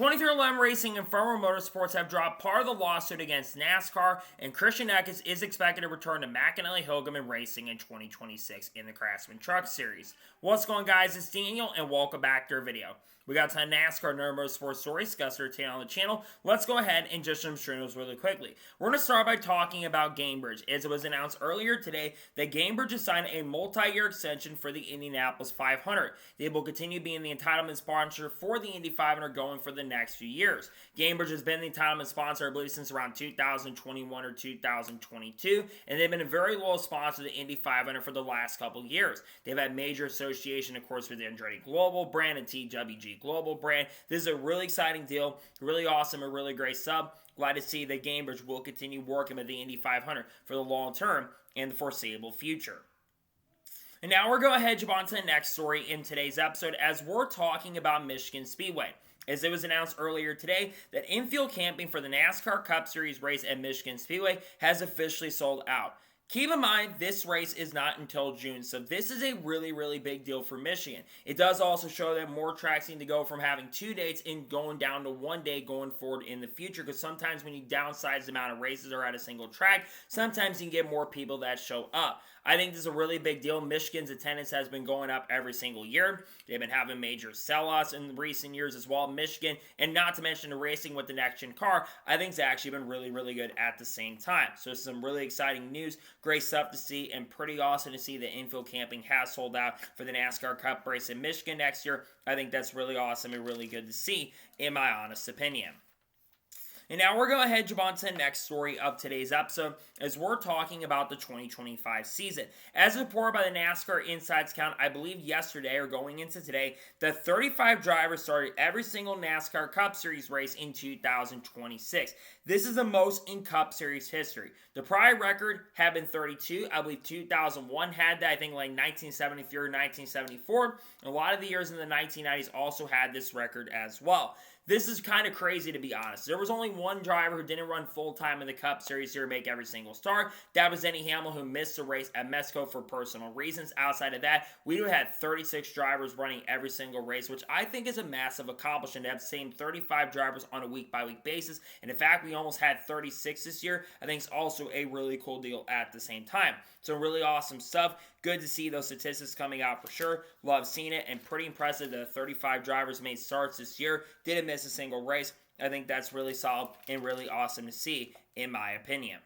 2311 Racing and Farmer Motorsports have dropped part of the lawsuit against NASCAR, and Christian Eckes is expected to return to McAnally-Hilgemann Racing in 2026 in the Craftsman Truck Series. What's going on, guys? It's Daniel, and welcome back to our video. We got a ton of NASCAR and motorsports stories discussed on the channel. Let's go ahead and just jump straight those really quickly. We're going to start by talking about Gainbridge, as it was announced earlier today that Gainbridge has signed a multi-year extension for the Indianapolis 500. They will continue being the entitlement sponsor for the Indy 500 going for the next few years. Gainbridge has been the entitlement sponsor, I believe, since around 2021 or 2022, and they've been a very loyal sponsor of the Indy 500 for the last couple years. They've had major association, of course, with the Andretti Global brand and TWG Global brand. This is a really exciting deal, really awesome, a really great sub. Glad to see that Gainbridge will continue working with the Indy 500 for the long term and the foreseeable future. And now we're going to go ahead and jump on to the next story in today's episode, as we're talking about Michigan Speedway. As it was announced earlier today that infield camping for the NASCAR Cup Series race at Michigan Speedway has officially sold out. Keep in mind, this race is not until June, so this is a really, really big deal for Michigan. It does also show that more tracks need to go from having 2 dates and going down to 1 day going forward in the future, because sometimes when you downsize the amount of races that are at a single track, sometimes you can get more people that show up. I think this is a really big deal. Michigan's attendance has been going up every single year. They've been having major sellouts in recent years as well. Michigan, and not to mention the racing with the next-gen car, I think it's actually been really, really good at the same time. So some really exciting news. Great stuff to see, and pretty awesome to see that infield camping has sold out for the NASCAR Cup race in Michigan next year. I think that's really awesome and really good to see, in my honest opinion. And now we're going to head on to the next story of today's episode, as we're talking about the 2025 season. As reported by the NASCAR Insights Count, I believe yesterday or going into today, that 35 drivers started every single NASCAR Cup Series race in 2026. This is the most in Cup Series history. The prior record had been 32. I believe 2001 had that, I think like 1973 or 1974. A lot of the years in the 1990s also had this record as well. This is kind of crazy, to be honest. There was only one driver who didn't run full-time in the Cup Series here to make every single start. That was Denny Hamlin, who missed the race at Mexico for personal reasons. Outside of that, we would have had 36 drivers running every single race, which I think is a massive accomplishment to have the same 35 drivers on a week-by-week basis. And in fact, we almost had 36 this year. I think it's also a really cool deal at the same time. So really awesome stuff. Good to see those statistics coming out for sure. Love seeing it, and pretty impressive that 35 drivers made starts this year. Didn't miss a single race. I think that's really solid and really awesome to see, in my opinion.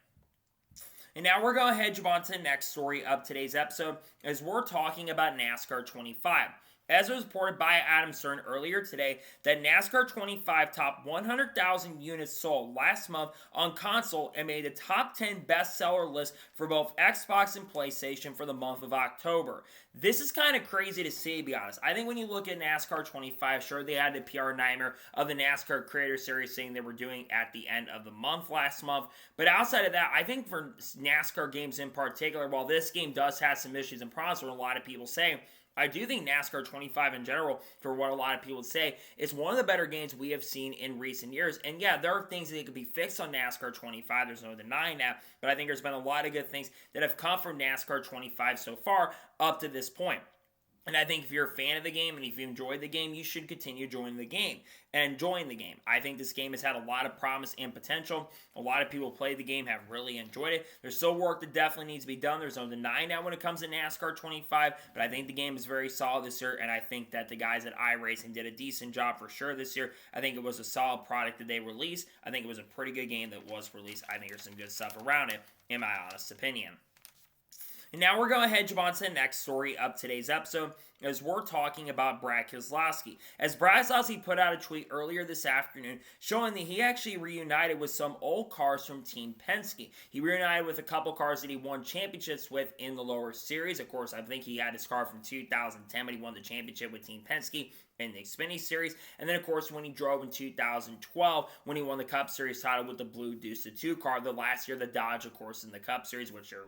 And now we're going to head on to the next story of today's episode, as we're talking about NASCAR 25. As was reported by Adam Stern earlier today, that NASCAR 25 topped 100,000 units sold last month on console and made the top 10 bestseller list for both Xbox and PlayStation for the month of October. This is kind of crazy to see, to be honest. I think when you look at NASCAR 25, sure, they had the PR nightmare of the NASCAR Creator Series thing they were doing at the end of the month last month. But outside of that, I think for NASCAR games in particular, while this game does have some issues and problems, what a lot of people say, I do think NASCAR 25 in general, for what a lot of people would say, is one of the better games we have seen in recent years. And yeah, there are things that could be fixed on NASCAR 25. There's no denying that. But I think there's been a lot of good things that have come from NASCAR 25 so far up to this point. And I think if you're a fan of the game and if you enjoyed the game, you should continue joining the game and enjoying the game. I think this game has had a lot of promise and potential. A lot of people who played the game have really enjoyed it. There's still work that definitely needs to be done. There's no denying that when it comes to NASCAR 25, but I think the game is very solid this year, and I think that the guys at iRacing did a decent job for sure this year. I think it was a solid product that they released. I think it was a pretty good game that was released. I think there's some good stuff around it, in my honest opinion. And now we're going to head on to the next story of today's episode, as we're talking about Brad Keselowski. As Brad Keselowski put out a tweet earlier this afternoon showing that he actually reunited with some old cars from Team Penske. He reunited with a couple cars that he won championships with in the lower series. Of course, I think he had his car from 2010 when he won the championship with Team Penske in the Xfinity Series. And then, of course, when he drove in 2012, when he won the Cup Series title with the Blue Deuce 2 car. The last year, the Dodge, of course, in the Cup Series, which are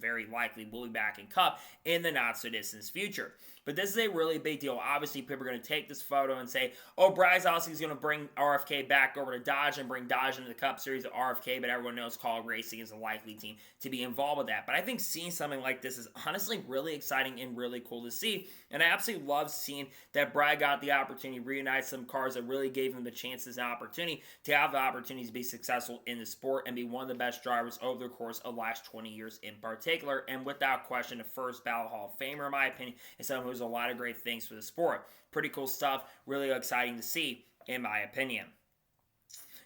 very likely will be back in Cup in the not-so-distant future. But But this is a really big deal. Obviously, people are going to take this photo and say, oh, Brad Keselowski is going to bring RFK back over to Dodge and bring Dodge into the Cup Series of RFK, but everyone knows Kaulig Racing is a likely team to be involved with that. But I think seeing something like this is honestly really exciting and really cool to see. And I absolutely love seeing that Brad got the opportunity to reunite some cars that really gave him the chances and opportunity to have the opportunity to be successful in the sport and be one of the best drivers over the course of the last 20 years in particular. And without question, the first ballot Hall of Famer, in my opinion, is someone who does a lot of great things for the sport. Pretty cool stuff. Really exciting to see, in my opinion.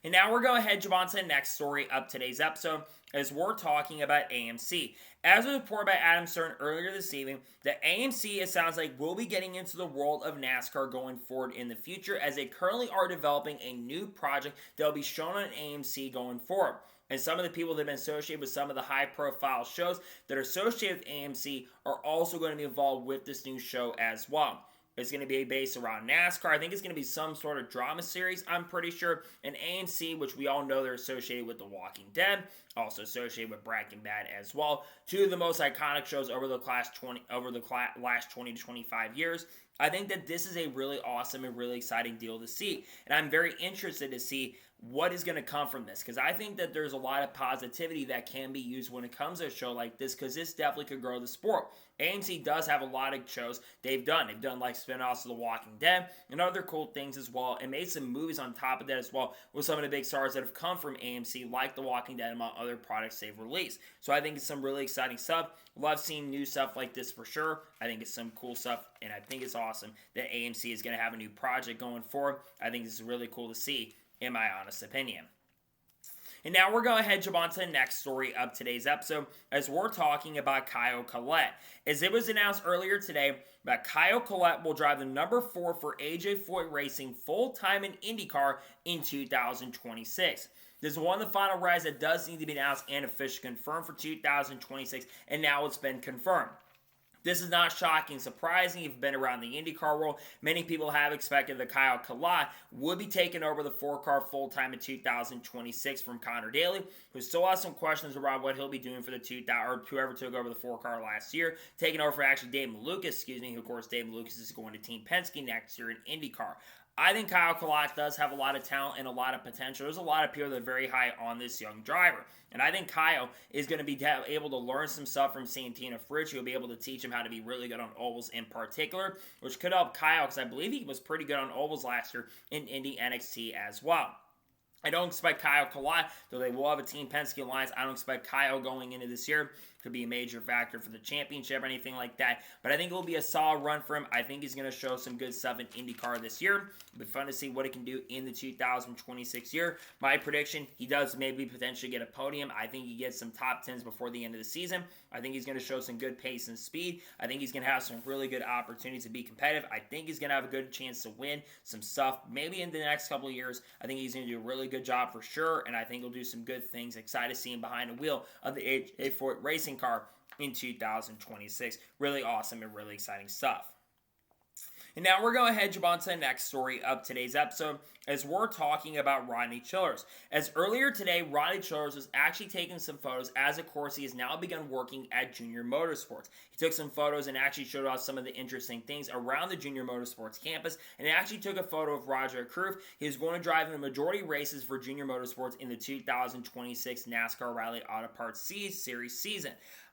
And now we're going to head on to the next story of today's episode as we're talking about AMC. As was reported by Adam Stern earlier this evening, that AMC, it sounds like, will be getting into the world of NASCAR going forward in the future as they currently are developing a new project that will be shown on AMC going forward. And some of the people that have been associated with some of the high-profile shows that are associated with AMC are also going to be involved with this new show as well. It's going to be based around NASCAR. I think it's going to be some sort of drama series, I'm pretty sure. And AMC, which we all know they're associated with The Walking Dead, also associated with Breaking Bad as well. Two of the most iconic shows over the last 20 to 25 years. I think that this is a really awesome and really exciting deal to see. And I'm very interested to see what is going to come from this, because I think that there's a lot of positivity that can be used when it comes to a show like this, because this definitely could grow the sport. AMC does have a lot of shows they've done. They've done like spin-offs of The Walking Dead and other cool things as well, and made some movies on top of that as well with some of the big stars that have come from AMC, like The Walking Dead, among other products they've released. So I think it's some really exciting stuff. Love seeing new stuff like this for sure. I think it's some cool stuff, and I think it's awesome that AMC is going to have a new project going forward. I think this is really cool to see, in my honest opinion. And now we're going to head on to the next story of today's episode as we're talking about Kyle Collette. As it was announced earlier today that Kyle Collette will drive the number 4 for AJ Foyt Racing full-time in IndyCar in 2026. This is one of the final rides that does need to be announced and officially confirmed for 2026, and now it's been confirmed. This is not shocking, surprising. If you've been around the IndyCar world, many people have expected that Kyle Collette would be taking over the 4-car full-time in 2026 from Connor Daly, who still has some questions around what he'll be doing for the whoever took over the 4-car last year, taking over for actually Dave Malukas, who of course Dave Malukas is going to Team Penske next year in IndyCar. I think Kyle Collette does have a lot of talent and a lot of potential. There's a lot of people that are very high on this young driver. And I think Kyle is going to be able to learn some stuff from Santino Ferrucci. He'll be able to teach him how to be really good on ovals in particular, which could help Kyle because I believe he was pretty good on ovals last year in Indy NXT as well. I don't expect Kyle Collette, though they will have a Team Penske alliance. I don't expect Kyle going into this year could be a major factor for the championship or anything like that. But I think it will be a solid run for him. I think he's going to show some good stuff in IndyCar this year. It'll be fun to see what he can do in the 2026 year. My prediction, he does maybe potentially get a podium. I think he gets some top 10s before the end of the season. I think he's going to show some good pace and speed. I think he's going to have some really good opportunities to be competitive. I think he's going to have a good chance to win some stuff maybe in the next couple of years. I think he's going to do a really good job for sure, and I think he'll do some good things. Excited to see him behind the wheel of the AJ Foyt Racing car in 2026. Really awesome and really exciting stuff. And now we're going to head on to the next story of today's episode as we're talking about Rodney Childers. As earlier today, Rodney Childers was actually taking some photos as, of course, he has now begun working at Junior Motorsports. He took some photos and actually showed off some of the interesting things around the Junior Motorsports campus, and he actually took a photo of Roger Kroof. He is going to drive in the majority races for Junior Motorsports in the 2026 NASCAR Rally Auto Parts Series season.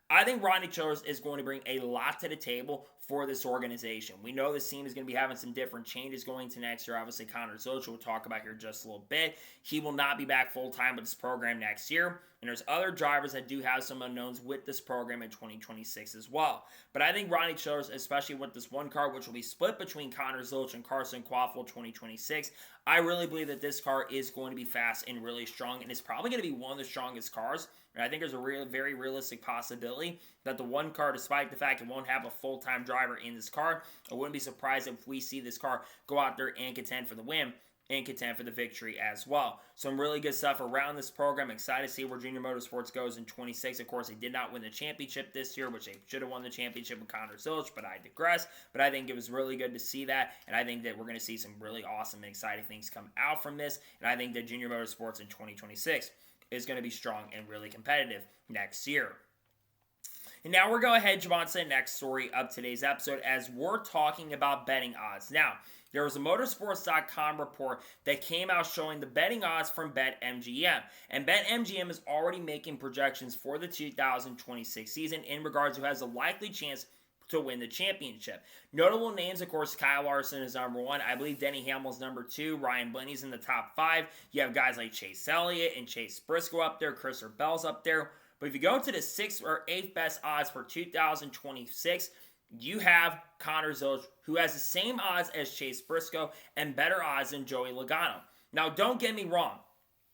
I think Rodney Childers is going to bring a lot to the table for this organization. We know this team is going to be having some different changes going to next year. Obviously, Connor Zilisch, we'll talk about here just a little bit. He will not be back full-time with this program next year. And there's other drivers that do have some unknowns with this program in 2026 as well. But I think Rodney Childers, especially with this one car, which will be split between Connor Zilisch and Carson Quaffel 2026, I really believe that this car is going to be fast and really strong, and it's probably going to be one of the strongest cars. And I think there's a very realistic possibility that the one car, despite the fact it won't have a full-time driver in this car, I wouldn't be surprised if we see this car go out there and contend for the win and contend for the victory as well. Some really good stuff around this program. Excited to see where Junior Motorsports goes in 26. Of course, they did not win the championship this year, which they should have won the championship with Connor Zilisch, but I digress. But I think it was really good to see that, and I think that we're going to see some really awesome and exciting things come out from this, and I think that Junior Motorsports in 2026 is going to be strong and really competitive next year. And now we're going ahead, jump on to the next story of today's episode as we're talking about betting odds. Now, there was a motorsports.com report that came out showing the betting odds from BetMGM. And BetMGM is already making projections for the 2026 season in regards to who has a likely chance to win the championship. Notable names, of course, Kyle Larson is number one. I believe Denny Hamlin's number two. Ryan Blaney's in the top five. You have guys like Chase Elliott and Chase Briscoe up there. Christopher Bell's up there. But if you go to the 6th or 8th best odds for 2026, you have Connor Zilisch, who has the same odds as Chase Briscoe and better odds than Joey Logano. Now, don't get me wrong.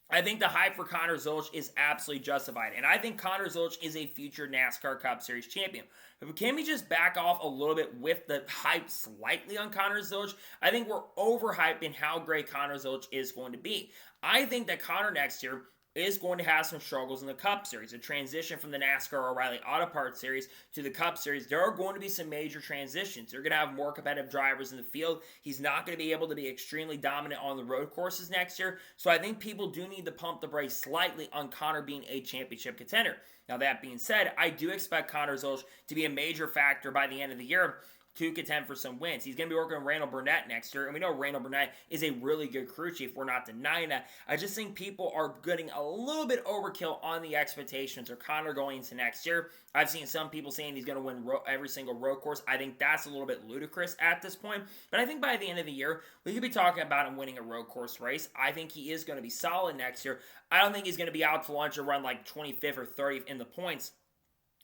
I think the hype for Connor Zilisch is absolutely justified. And I think Connor Zilisch is a future NASCAR Cup Series champion. But can we just back off a little bit with the hype slightly on Connor Zilisch? I think we're overhyping how great Connor Zilisch is going to be. I think that Connor next year is going to have some struggles in the Cup Series. A transition from the NASCAR O'Reilly Auto Parts Series to the Cup Series. There are going to be some major transitions. They're going to have more competitive drivers in the field. He's not going to be able to be extremely dominant on the road courses next year. So I think people do need to pump the brakes slightly on Connor being a championship contender. Now that being said, I do expect Connor Zilisch to be a major factor by the end of the year to contend for some wins. He's going to be working with Randall Burnett next year, and we know Randall Burnett is a really good crew chief. We're not denying that. I just think people are getting a little bit overkill on the expectations of Connor going into next year. I've seen some people saying he's going to win every single road course. I think that's a little bit ludicrous at this point, but I think by the end of the year, we could be talking about him winning a road course race. I think he is going to be solid next year. I don't think he's going to be out to lunch or run like 25th or 30th in the points.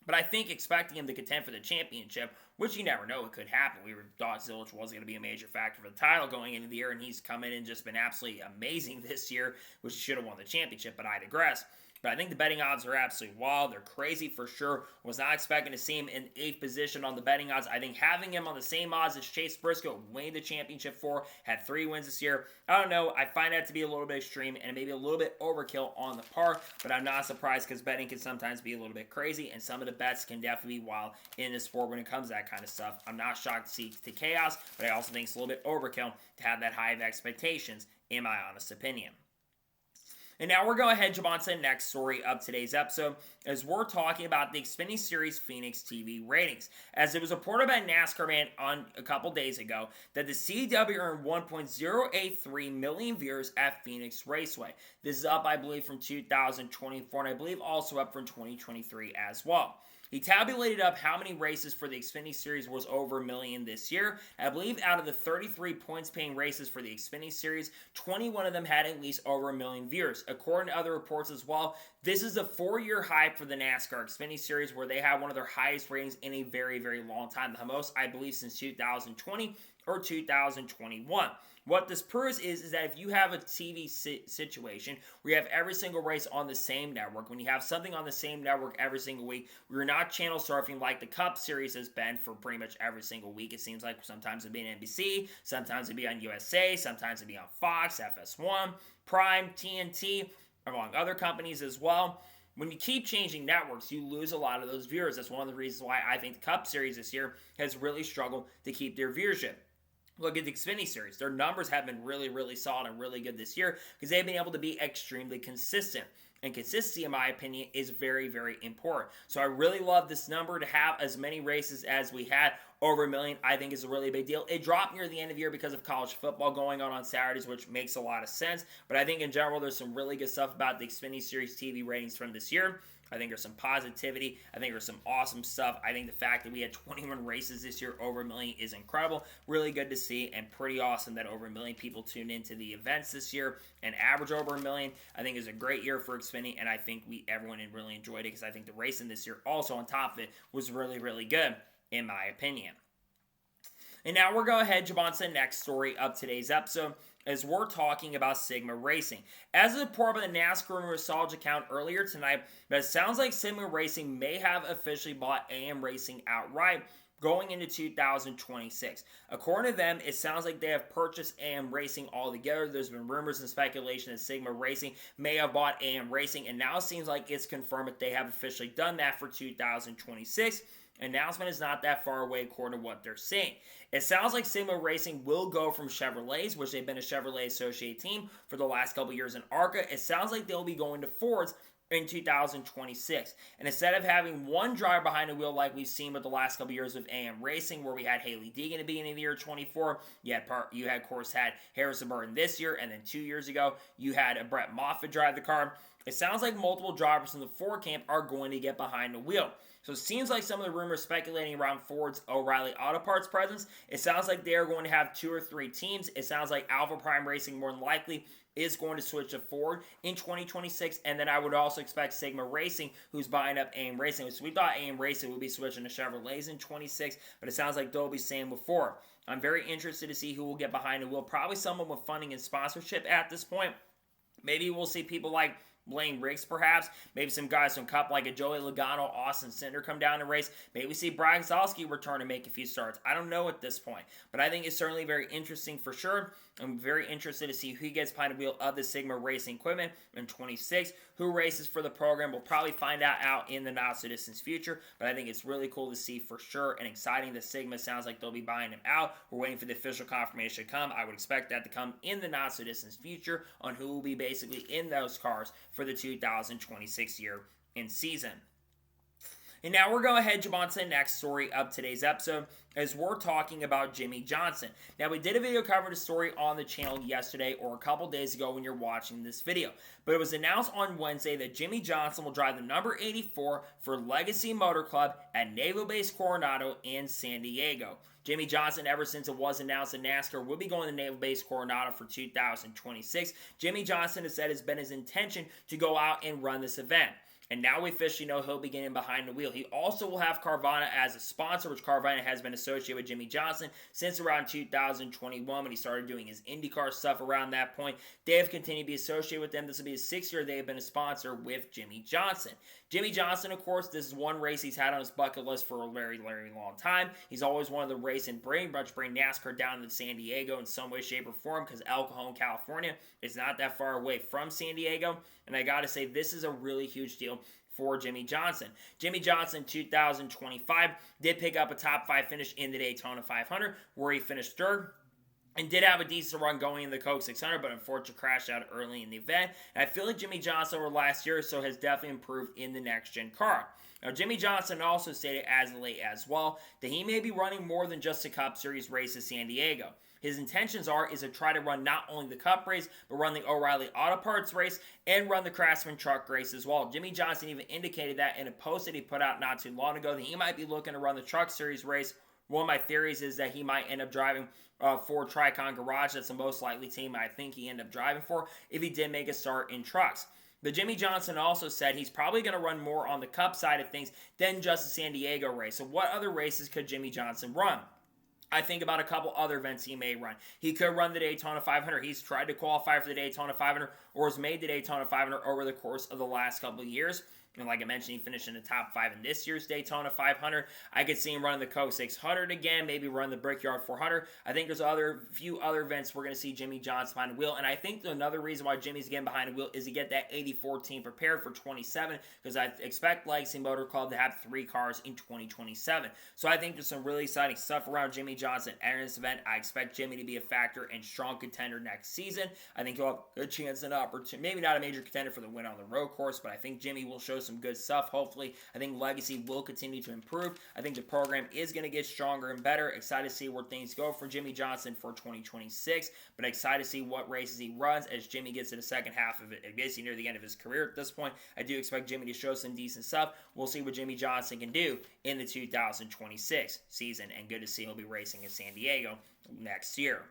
But I think expecting him to contend for the championship, which you never know, it could happen. We thought Zilisch was going to be a major factor for the title going into the year, and he's come in and just been absolutely amazing this year, which he should have won the championship, but I digress. But I think the betting odds are absolutely wild. They're crazy for sure. Was not expecting to see him in 8th position on the betting odds. I think having him on the same odds as Chase Briscoe, winning the championship for, had 3 wins this year. I don't know. I find that to be a little bit extreme and maybe a little bit overkill on the par. But I'm not surprised because betting can sometimes be a little bit crazy. And some of the bets can definitely be wild in this sport when it comes to that kind of stuff. I'm not shocked to see the chaos. But I also think it's a little bit overkill to have that high of expectations, in my honest opinion. And now we're going to jump on to the next story of today's episode as we're talking about the Xfinity Series Phoenix TV ratings. As it was reported by NASCAR Man on a couple days ago that the CW earned 1.083 million viewers at Phoenix Raceway. This is up, I believe, from 2024 and I believe also up from 2023 as well. He tabulated up how many races for the Xfinity Series was over a million this year. I believe out of the 33 points-paying races for the Xfinity Series, 21 of them had at least over a million viewers. According to other reports as well, this is a 4-year high for the NASCAR Xfinity Series where they have one of their highest ratings in a very, very long time. The most, I believe, since 2020 or 2021. What this proves is that if you have a TV situation where you have every single race on the same network, when you have something on the same network every single week, you're not channel surfing like the Cup Series has been for pretty much every single week. It seems like sometimes it'd be on NBC, sometimes it'd be on USA, sometimes it'd be on Fox, FS1, Prime, TNT, among other companies as well. When you keep changing networks, you lose a lot of those viewers. That's one of the reasons why I think the Cup Series this year has really struggled to keep their viewership. Look at the Xfinity Series. Their numbers have been really, really solid and really good this year because they've been able to be extremely consistent. And consistency, in my opinion, is very, very important. So I really love this number to have as many races as we had. Over a million, I think, is a really big deal. It dropped near the end of the year because of college football going on Saturdays, which makes a lot of sense. But I think in general, there's some really good stuff about the Xfinity Series TV ratings from this year. I think there's some positivity. I think there's some awesome stuff. I think the fact that we had 21 races this year over a million is incredible. Really good to see and pretty awesome that over a million people tuned into the events this year and average over a million. I think is a great year for Xfinity, and I think everyone really enjoyed it because I think the racing this year also on top of it was really, really good in my opinion. And now we're going to jump on to the next story of today's episode as we're talking about Sigma Racing. As reported by the NASCAR Nostalgia account earlier tonight, but it sounds like Sigma Racing may have officially bought AM Racing outright going into 2026. According to them, it sounds like they have purchased AM Racing altogether. There's been rumors and speculation that Sigma Racing may have bought AM Racing, and now it seems like it's confirmed that they have officially done that for 2026. Announcement is not that far away according to what they're saying. It sounds like Sigma Racing will go from Chevrolets, which they've been a Chevrolet associate team for the last couple years in ARCA. It sounds like they'll be going to Fords in 2026. And instead of having one driver behind the wheel like we've seen with the last couple years of AM Racing, where we had Haley Deegan at the beginning of the year 24, you had of course had Harrison Burton this year, and then 2 years ago you had Brett Moffitt drive the car. It sounds like multiple drivers in the Ford camp are going to get behind the wheel. So it seems like some of the rumors speculating around Ford's O'Reilly Auto Parts presence, it sounds like they are going to have 2 or 3 teams. It sounds like Alpha Prime Racing more than likely is going to switch to Ford in 2026, and then I would also expect Sigma Racing, who's buying up AM Racing. So we thought AM Racing would be switching to Chevrolets in 26, but it sounds like they'll be same before. I'm very interested to see who will get behind the wheel. Probably someone with funding and sponsorship at this point. Maybe we'll see people like Blaine Riggs, perhaps. Maybe some guys from Cup like a Joey Logano, Austin Cinder come down and race. Maybe we see Brian Zalski return and make a few starts. I don't know at this point, but I think it's certainly very interesting for sure. I'm very interested to see who gets behind the wheel of the Sigma Racing equipment in 26. Who races for the program, we'll probably find out in the not-so-distant future, but I think it's really cool to see for sure and exciting that Sigma sounds like they'll be buying them out. We're waiting for the official confirmation to come. I would expect that to come in the not-so-distant future on who will be basically in those cars for the 2026 year in season. And now we're going ahead and jump on to the next story of today's episode as we're talking about Jimmie Johnson. Now, we did a video covering the story on the channel yesterday or a couple days ago when you're watching this video. But it was announced on Wednesday that Jimmie Johnson will drive the number 84 for Legacy Motor Club at Naval Base Coronado in San Diego. Jimmie Johnson, ever since it was announced that NASCAR will be going to Naval Base Coronado for 2026, Jimmie Johnson has said it's been his intention to go out and run this event. And now we officially know he'll be getting behind the wheel. He also will have Carvana as a sponsor, which Carvana has been associated with Jimmie Johnson since around 2021 when he started doing his IndyCar stuff around that point. They have continued to be associated with them. This will be his 6th year they have been a sponsor with Jimmie Johnson. Jimmie Johnson, of course, this is one race he's had on his bucket list for a very, very long time. He's always wanted to race and bring NASCAR down to San Diego in some way, shape, or form because El Cajon, California is not that far away from San Diego. And I got to say, this is a really huge deal for Jimmie Johnson. Jimmie Johnson, 2025, did pick up a top 5 finish in the Daytona 500, where he finished 3rd. And did have a decent run going in the Coke 600, but unfortunately crashed out early in the event. And I feel like Jimmie Johnson over last year or so has definitely improved in the next-gen car. Now, Jimmie Johnson also stated as late as well that he may be running more than just a Cup Series race at San Diego. His intentions is to try to run not only the Cup race, but run the O'Reilly Auto Parts race and run the Craftsman Truck race as well. Jimmie Johnson even indicated that in a post that he put out not too long ago that he might be looking to run the Truck Series race. One of my theories is that he might end up driving for Tricon Garage. That's the most likely team I think he ended up driving for if he did make a start in trucks. But Jimmie Johnson also said he's probably going to run more on the Cup side of things than just the San Diego race. So what other races could Jimmie Johnson run? I think about a couple other events he may run. He could run the Daytona 500. He's tried to qualify for the Daytona 500 or has made the Daytona 500 over the course of the last couple of years. And like I mentioned, he finished in the top 5 in this year's Daytona 500. I could see him running the Coke 600 again, maybe run the Brickyard 400. I think there's a few other events we're going to see Jimmie Johnson behind the wheel. And I think another reason why Jimmie's getting behind the wheel is to get that 84 team prepared for 27, because I expect Legacy Motor Club to have 3 cars in 2027. So I think there's some really exciting stuff around Jimmie Johnson entering this event. I expect Jimmie to be a factor and strong contender next season. I think he'll have a chance and opportunity, maybe not a major contender for the win on the road course, but I think Jimmie will show some good stuff, hopefully. I think Legacy will continue to improve. I think the program is going to get stronger and better. Excited to see where things go for Jimmie Johnson for 2026, but excited to see what races he runs as Jimmie gets to the second half of it, basically near the end of his career at this point. I do expect Jimmie to show some decent stuff. We'll see what Jimmie Johnson can do in the 2026 season, and good to see he'll be racing in San Diego next year.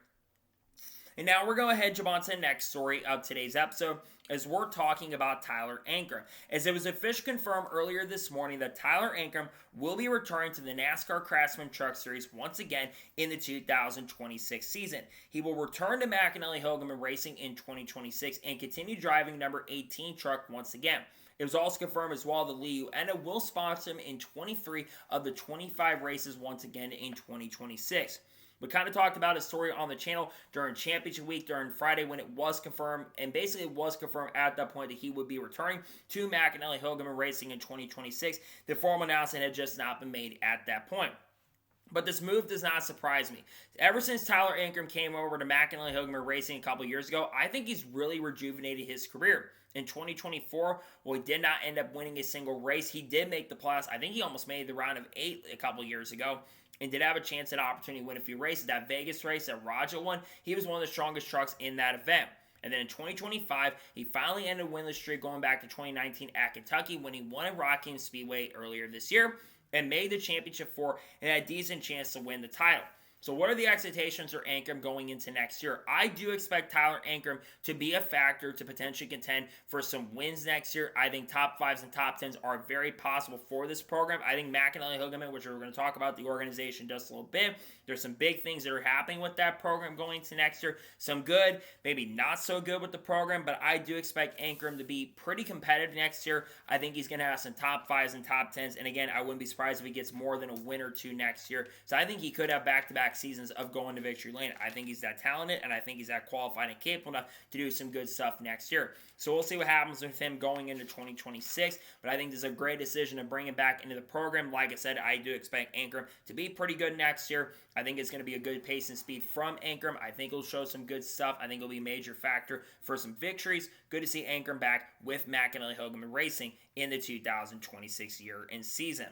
And now we're going to jump on to the next story of today's episode as we're talking about Tyler Ankrum. As it was officially confirmed earlier this morning that Tyler Ankrum will be returning to the NASCAR Craftsman Truck Series once again in the 2026 season. He will return to McAnally-Hilgemann Racing in 2026 and continue driving number 18 truck once again. It was also confirmed as well that Lee Uena will sponsor him in 23 of the 25 races once again in 2026. We kind of talked about his story on the channel during Championship Week, during Friday when it was confirmed, and basically it was confirmed at that point that he would be returning to McAnally-Hilgemann Racing in 2026. The formal announcement had just not been made at that point. But this move does not surprise me. Ever since Tyler Ankrum came over to McAnally-Hilgemann Racing a couple years ago, I think he's really rejuvenated his career. In 2024, well, he did not end up winning a single race. He did make the playoffs. I think he almost made the round of 8 a couple years ago and did have a chance at opportunity to win a few races. That Vegas race that Raja won, he was one of the strongest trucks in that event. And then in 2025, he finally ended a winless streak going back to 2019 at Kentucky when he won at Rockingham Speedway earlier this year and made the championship 4 and had a decent chance to win the title. So what are the expectations for Ankrum going into next year? I do expect Tyler Ankrum to be a factor to potentially contend for some wins next year. I think top 5s and top 10s are very possible for this program. I think McAnally-Hilgemann, which we're going to talk about the organization just a little bit, there's some big things that are happening with that program going into next year. Some good, maybe not so good with the program, but I do expect Ankrum to be pretty competitive next year. I think he's going to have some top 5s and top 10s. And again, I wouldn't be surprised if he gets more than a win or two next year. So I think he could have back-to-back seasons of going to victory lane. I think he's that talented, and I think he's that qualified and capable enough to do some good stuff next year. So we'll see what happens with him going into 2026, but I think this is a great decision to bring him back into the program. Like I said, I do expect Ankrum to be pretty good next year. I think it's going to be a good pace and speed from Ankrum. I think he'll show some good stuff. I think he'll be a major factor for some victories. Good to see Ankrum back with McAnally-Hilgemann Racing in the 2026 year and season.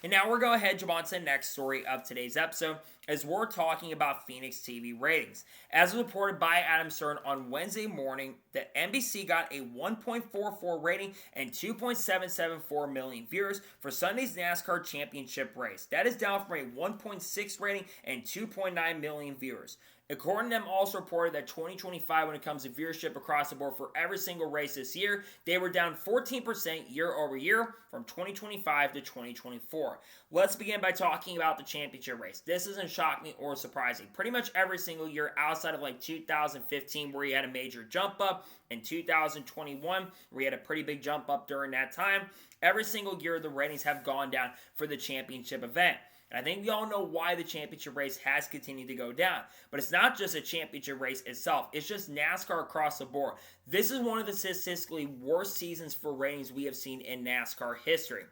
And now we're going to head on to the next story of today's episode as we're talking about Phoenix TV ratings. As reported by Adam Stern on Wednesday morning, the NBC got a 1.44 rating and 2.774 million viewers for Sunday's NASCAR Championship race. That is down from a 1.6 rating and 2.9 million viewers. According to them, also reported that 2025, when it comes to viewership across the board for every single race this year, they were down 14% year over year from 2025 to 2024. Let's begin by talking about the championship race. This isn't shocking or surprising. Pretty much every single year outside of like 2015 where he had a major jump up, and 2021 where he had a pretty big jump up during that time, every single year the ratings have gone down for the championship event. And I think we all know why the championship race has continued to go down. But it's not just a championship race itself. It's just NASCAR across the board. This is one of the statistically worst seasons for ratings we have seen in NASCAR history.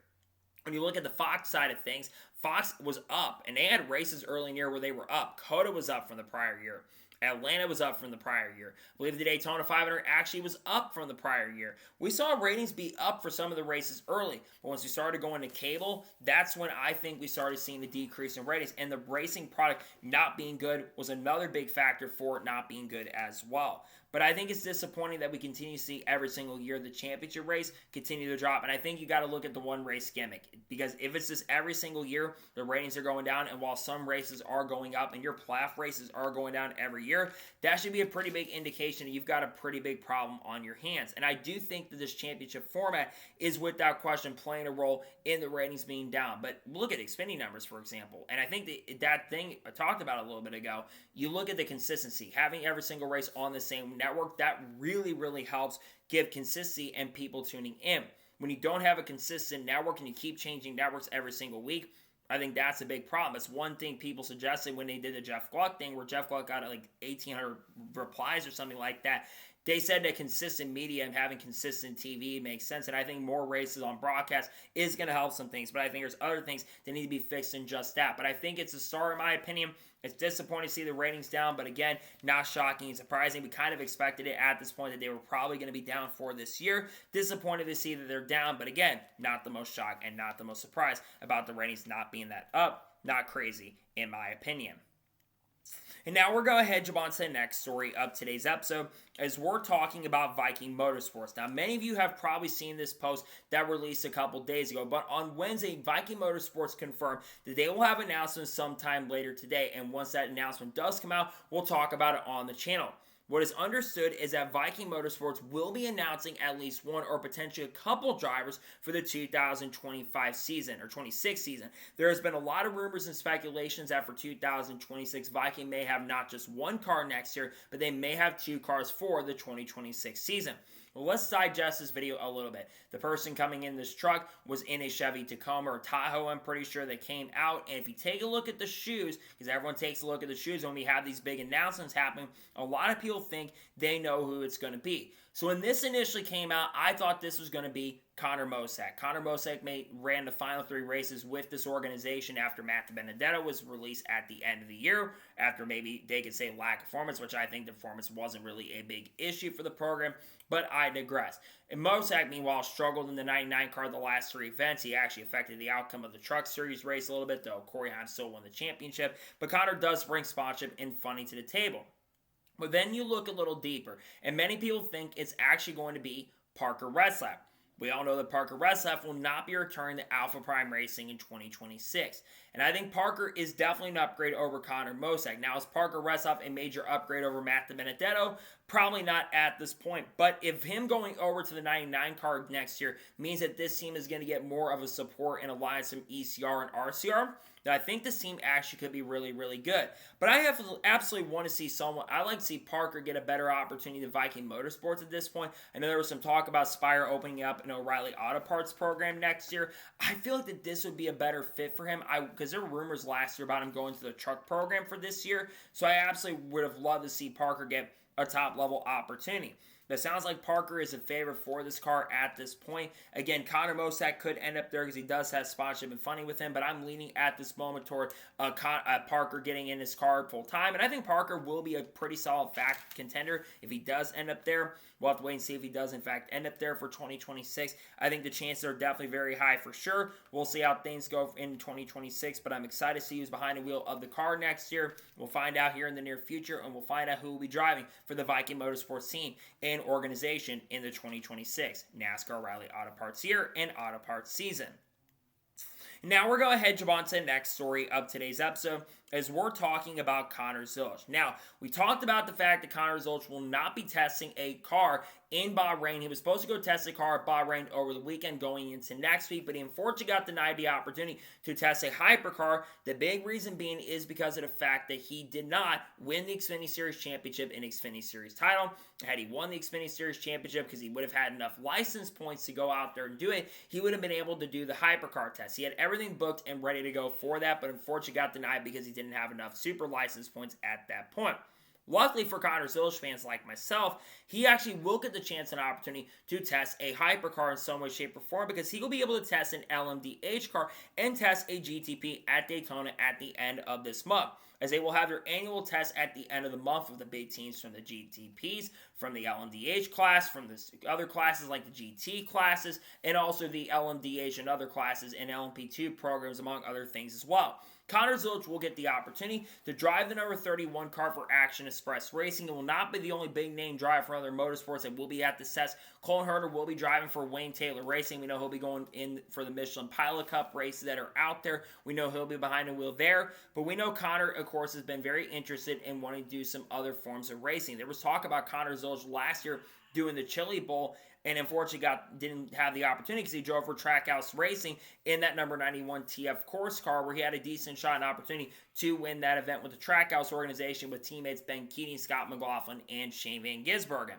When you look at the Fox side of things, Fox was up. And they had races early in the year where they were up. COTA was up from the prior year. Atlanta was up from the prior year. I believe the Daytona 500 actually was up from the prior year. We saw ratings be up for some of the races early, but once we started going to cable, that's when I think we started seeing the decrease in ratings, and the racing product not being good was another big factor for it not being good as well. But I think it's disappointing that we continue to see every single year the championship race continue to drop. And I think you got to look at the one race gimmick. Because if it's just every single year, the ratings are going down. And while some races are going up and your playoff races are going down every year, that should be a pretty big indication that you've got a pretty big problem on your hands. And I do think that this championship format is without question playing a role in the ratings being down. But look at Xfinity numbers, for example. And I think that thing I talked about a little bit ago, you look at the consistency. Having every single race on the same network, that really, really helps give consistency and people tuning in. When you don't have a consistent network and you keep changing networks every single week, I think that's a big problem. It's one thing people suggested when they did the Jeff Gluck thing, where Jeff Gluck got like 1,800 replies or something like that. They said that consistent media and having consistent TV makes sense, and I think more races on broadcast is going to help some things, but I think there's other things that need to be fixed in just that. But I think it's a start, in my opinion. It's disappointing to see the ratings down, but again, not shocking and surprising. We kind of expected it at this point that they were probably going to be down for this year. Disappointed to see that they're down, but again, not the most shocked and not the most surprised about the ratings not being that up. Not crazy, in my opinion. And now we're going to head on to the next story of today's episode as we're talking about Viking Motorsports. Now, many of you have probably seen this post that released a couple days ago, but on Wednesday, Viking Motorsports confirmed that they will have announcements sometime later today, and once that announcement does come out, we'll talk about it on the channel. What is understood is that Viking Motorsports will be announcing at least one or potentially a couple drivers for the 2025 season or 26 season. There has been a lot of rumors and speculations that for 2026, Viking may have not just one car next year, but they may have two cars for the 2026 season. Well, let's digest this video a little bit. The person coming in this truck was in a Chevy Tacoma or Tahoe, I'm pretty sure, that came out. And if you take a look at the shoes, because everyone takes a look at the shoes when we have these big announcements happening, a lot of people people think they know who it's going to be. So when this initially came out, I thought this was going to be Connor Mosack. Connor Mosack ran the final 3 races with this organization after Matt Benedetto was released at the end of the year, after maybe they could say lack of performance, which I think the performance wasn't really a big issue for the program, but I digress. And Mosack, meanwhile, struggled in the 99 car the last 3 events. He actually affected the outcome of the Truck Series race a little bit, though Corey Haim still won the championship. But Connor does bring sponsorship and funding to the table. But then you look a little deeper, and many people think it's actually going to be Parker Retzlaff. We all know that Parker Retzlaff will not be returning to Alpha Prime Racing in 2026. And I think Parker is definitely an upgrade over Connor Mosack. Now, is Parker Retzlaff a major upgrade over Matt Benedetto? Probably not at this point. But if him going over to the 99 car next year means that this team is going to get more of a support and alliance from ECR and RCR, then I think this team actually could be really, really good. But I absolutely want to see I'd like to see Parker get a better opportunity than Viking Motorsports at this point. I know there was some talk about Spire opening up an O'Reilly Auto Parts program next year. I feel like that this would be a better fit for him, because there were rumors last year about him going to the truck program for this year. So I absolutely would have loved to see Parker get a top-level opportunity. That sounds like Parker is a favorite for this car at this point. Again, Connor Mosack could end up there because he does have sponsorship and funding with him, but I'm leaning at this moment toward Parker getting in his car full time, and I think Parker will be a pretty solid fact contender if he does end up there. We'll have to wait and see if he does, in fact, end up there for 2026. I think the chances are definitely very high for sure. We'll see how things go in 2026, but I'm excited to see who's behind the wheel of the car next year. We'll find out here in the near future, and we'll find out who will be driving for the Viking Motorsports team and organization in the 2026 NASCAR O'Reilly Auto Parts year and Auto Parts season. Now we're going to jump on to the next story of today's episode, as we're talking about Connor Zilisch. Now, we talked about the fact that Connor Zilisch will not be testing a car in Bahrain. He was supposed to go test a car at Bahrain over the weekend going into next week, but he unfortunately got denied the opportunity to test a hypercar. The big reason being is because of the fact that he did not win the Xfinity Series Championship and Xfinity Series title. Had he won the Xfinity Series Championship, because he would have had enough license points to go out there and do it, he would have been able to do the hypercar test. He had everything booked and ready to go for that, but unfortunately got denied because he didn't have enough super license points at that point. Luckily for Connor Zilisch fans like myself, he actually will get the chance and opportunity to test a hypercar in some way, shape, or form, because he will be able to test an LMDH car and test a GTP at Daytona at the end of this month, as they will have their annual test at the end of the month with the big teams from the GTPs, from the LMDH class, from the other classes like the GT classes, and also the LMDH and other classes and LMP2 programs, among other things as well. Connor Zilisch will get the opportunity to drive the number 31 car for Action Express Racing. It will not be the only big name driver for other motorsports that will be at the test. Colin Herter will be driving for Wayne Taylor Racing. We know he'll be going in for the Michelin Pilot Cup races that are out there. We know he'll be behind the wheel there. But we know Connor, of course, has been very interested in wanting to do some other forms of racing. There was talk about Connor Zilisch last year doing the Chili Bowl, and unfortunately didn't have the opportunity because he drove for Trackhouse Racing in that number 91 TF course car, where he had a decent shot and opportunity to win that event with the Trackhouse organization with teammates Ben Keating, Scott McLaughlin, and Shane Van Gisbergen.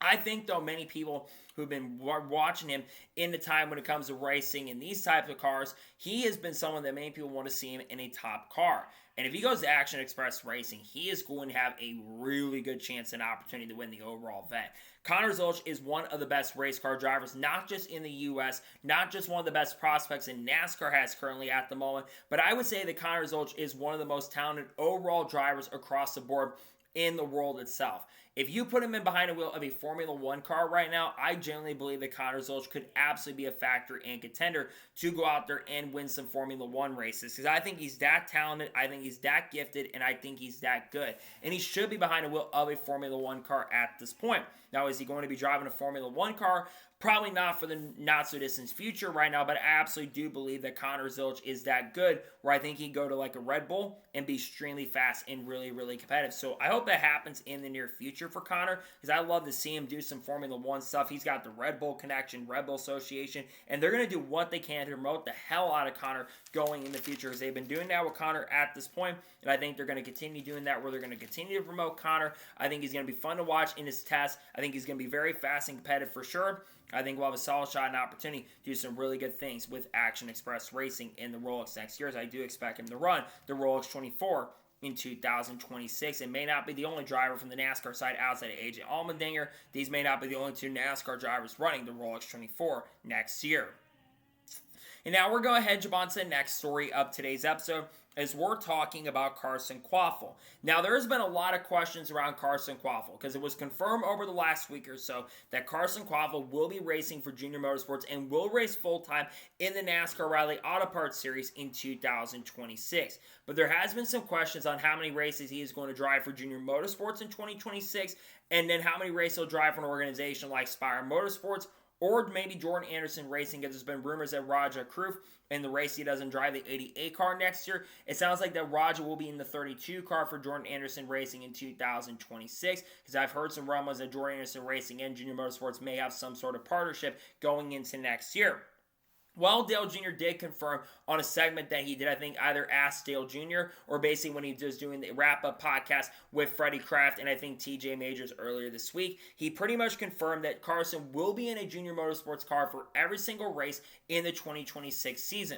I think, though, many people who've been watching him in the time when it comes to racing in these types of cars, he has been someone that many people want to see him in a top car. And if he goes to Action Express Racing, he is going to have a really good chance and opportunity to win the overall event. Connor Zilisch is one of the best race car drivers, not just in the U.S., not just one of the best prospects in NASCAR has currently at the moment, but I would say that Connor Zilisch is one of the most talented overall drivers across the board in the world itself. If you put him in behind the wheel of a Formula One car right now, I genuinely believe that Connor Zilisch could absolutely be a factor and contender to go out there and win some Formula One races, because I think he's that talented, I think he's that gifted, and I think he's that good. And he should be behind the wheel of a Formula One car at this point. Now, is he going to be driving a Formula One car? Probably not for the not-so-distant future right now, but I absolutely do believe that Connor Zilisch is that good, where I think he'd go to like a Red Bull and be extremely fast and really, really competitive. So I hope that happens in the near future for Connor, because I love to see him do some Formula One stuff. He's got the Red Bull connection, Red Bull Association, and they're going to do what they can to promote the hell out of Connor going in the future, because they've been doing that with Connor at this point, and I think they're going to continue doing that, where they're going to continue to promote Connor. I think he's going to be fun to watch in his test. I think he's going to be very fast and competitive for sure. I think we'll have a solid shot and opportunity to do some really good things with Action Express Racing in the Rolex next year, as I do expect him to run the Rolex 24 in 2026. It may not be the only driver from the NASCAR side outside of AJ Allmendinger. These may not be the only two NASCAR drivers running the Rolex 24 next year. And now we're going to head on to the next story of today's episode as we're talking about Carson Quaffle. Now, there's been a lot of questions around Carson Quaffle because it was confirmed over the last week or so that Carson Quaffle will be racing for Junior Motorsports and will race full-time in the NASCAR Rally Auto Parts Series in 2026. But there has been some questions on how many races he is going to drive for Junior Motorsports in 2026, and then how many races he'll drive for an organization like Spire Motorsports, or maybe Jordan Anderson Racing, because there's been rumors that Raja Kruf in the race he doesn't drive the 88 car next year. It sounds like that Raja will be in the 32 car for Jordan Anderson Racing in 2026, because I've heard some rumors that Jordan Anderson Racing and Junior Motorsports may have some sort of partnership going into next year. Well, Dale Jr. did confirm on a segment that he did, I think, either Ask Dale Jr. or basically when he was doing the wrap-up podcast with Freddie Kraft and I think TJ Majors earlier this week, he pretty much confirmed that Carson will be in a Junior Motorsports car for every single race in the 2026 season.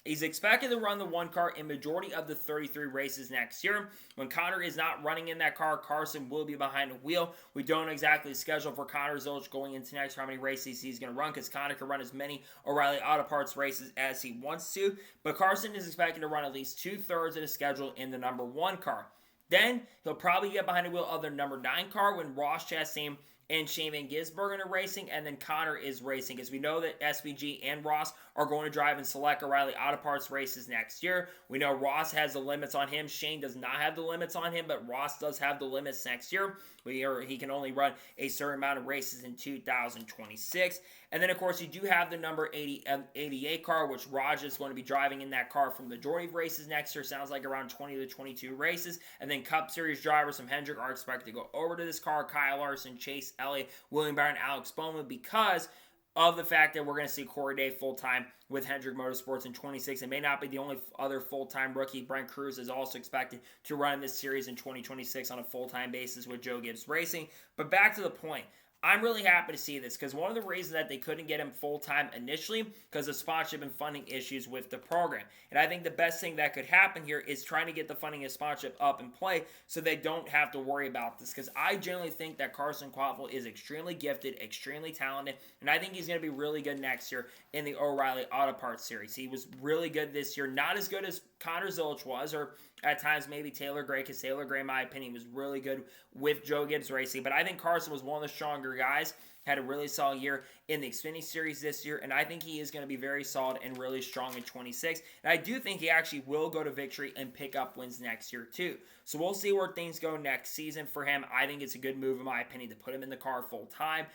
He's expected to run the one car in majority of the 33 races next year. When Connor is not running in that car, Carson will be behind the wheel. We don't know exactly the schedule for Connor Zilch going into next year, how many races he's going to run, because Connor can run as many O'Reilly Auto Parts races as he wants to. But Carson is expected to run at least 2/3 of the schedule in the number 1 car. Then he'll probably get behind the wheel of the number 9 car when Ross Chastain and Shane Van Gisbergen are racing, and then Connor is racing, as we know that SVG and Ross are going to drive in select O'Reilly Auto Parts races next year. We know Ross has the limits on him. Shane does not have the limits on him, but Ross does have the limits next year. He can only run a certain amount of races in 2026. And then, of course, you do have the number 88 car, which Raj is going to be driving in that car for the majority of races next year. Sounds like around 20 to 22 races. And then Cup Series drivers from Hendrick are expected to go over to this car. Kyle Larson, Chase Elliott, William Byron, Alex Bowman, because of the fact that we're going to see Corey Day full-time with Hendrick Motorsports in 26. It may not be the only other full-time rookie. Brent Cruz is also expected to run this series in 2026 on a full-time basis with Joe Gibbs Racing. But back to the point. I'm really happy to see this because one of the reasons that they couldn't get him full-time initially because of sponsorship and funding issues with the program. And I think the best thing that could happen here is trying to get the funding and sponsorship up in play so they don't have to worry about this, because I generally think that Carson Quaffle is extremely gifted, extremely talented, and I think he's going to be really good next year in the O'Reilly Auto Parts Series. He was really good this year, not as good as Connor Zilch was, or at times maybe Taylor Gray, because Taylor Gray, in my opinion, was really good with Joe Gibbs Racing. But I think Carson was one of the stronger guys, had a really solid year in the Xfinity Series this year, and I think he is going to be very solid and really strong in 26. And I do think he actually will go to victory and pick up wins next year too. So we'll see where things go next season for him. I think it's a good move, in my opinion, to put him in the car full time,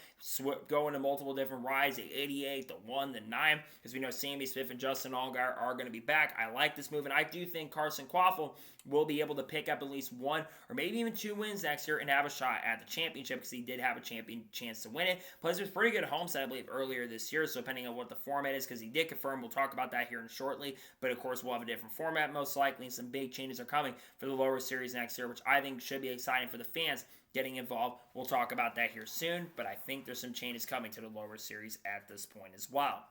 go into multiple different rides, the 88, the 1, the 9, because we know Sammy Smith and Justin Allgaier are going to be back. I like this move, and I do think Carson Quaffle will be able to pick up at least 1 or maybe even 2 wins next year and have a shot at the championship, because he did have a chance to win it. Plus, it was pretty good homestead, I believe, earlier this year, so depending on what the format is, because he did confirm, we'll talk about that here in shortly, but of course we'll have a different format most likely, and some big changes are coming for the lower series next year, which I think should be exciting for the fans getting involved. We'll talk about that here soon, but I think there's some changes coming to the lower series at this point as well.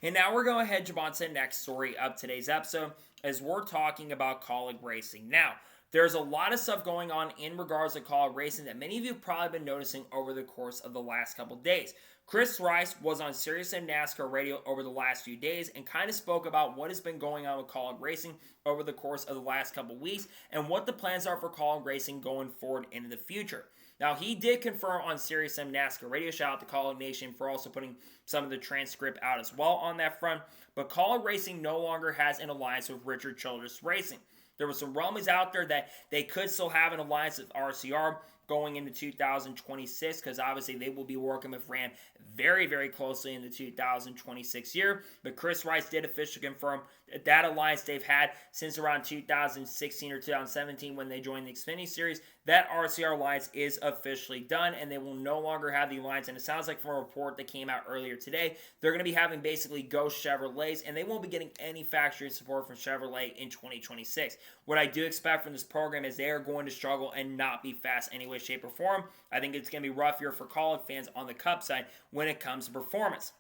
And now we're going to head on to the next story of today's episode as we're talking about Kaulig Racing. Now, there's a lot of stuff going on in regards to Kaulig Racing that many of you have probably been noticing over the course of the last couple days. Chris Rice was on Sirius and NASCAR Radio over the last few days and kind of spoke about what has been going on with Kaulig Racing over the course of the last couple weeks and what the plans are for Kaulig Racing going forward into the future. Now, he did confirm on Sirius and NASCAR Radio, shout out to Kaulig Nation for also putting some of the transcript out as well on that front, but Kaulig Racing no longer has an alliance with Richard Childress Racing. There were some rumblings out there that they could still have an alliance with RCR going into 2026, because obviously they will be working with Ram very, very closely in the 2026 year. But Chris Rice did officially confirm that alliance they've had since around 2016 or 2017 when they joined the Xfinity Series. That RCR alliance is officially done, and they will no longer have the alliance. And it sounds like from a report that came out earlier today, they're going to be having basically ghost Chevrolets, and they won't be getting any factory support from Chevrolet in 2026. What I do expect from this program is they are going to struggle and not be fast any way, shape, or form. I think it's going to be rough here for Kaulig fans on the Cup side when it comes to performance.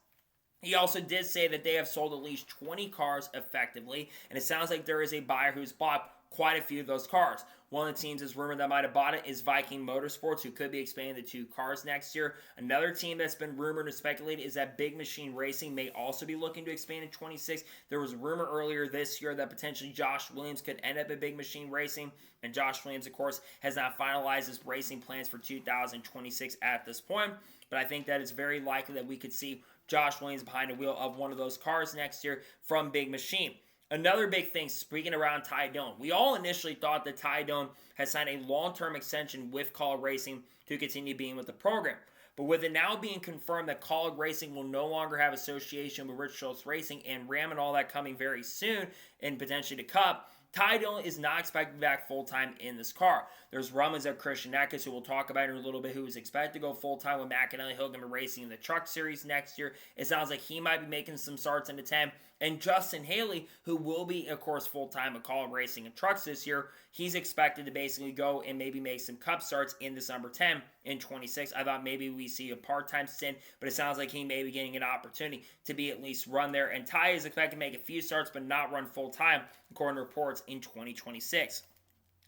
He also did say that they have sold at least 20 cars effectively, and it sounds like there is a buyer who's bought quite a few of those cars. One of the teams is rumored that might have bought it is Viking Motorsports, who could be expanding the 2 cars next year. Another team that's been rumored and speculated is that Big Machine Racing may also be looking to expand in 26. There was a rumor earlier this year that potentially Josh Williams could end up at Big Machine Racing, and Josh Williams, of course, has not finalized his racing plans for 2026 at this point. But I think that it's very likely that we could see Josh Williams behind the wheel of one of those cars next year from Big Machine. Another big thing, speaking around Ty Dillon, we all initially thought that Ty Dillon had signed a long-term extension with Kaulig Racing to continue being with the program. But with it now being confirmed that Kaulig Racing will no longer have association with Rich Schultz Racing and Ram and all that coming very soon and potentially to Cup, Ty Dillon is not expected to be back full-time in this car. There's rumors of Christian Eckes, who we'll talk about in a little bit, who is expected to go full-time with McAnally-Hilgemann Racing in the Truck Series next year. It sounds like he might be making some starts in the 10. And Justin Haley, who will be, of course, full-time at Kaulig Racing and Trucks this year, he's expected to basically go and maybe make some Cup starts in December 10 in 26. I thought maybe we see a part-time stint, but it sounds like he may be getting an opportunity to be at least run there. And Ty is expected to make a few starts, but not run full-time, according to reports, in 2026.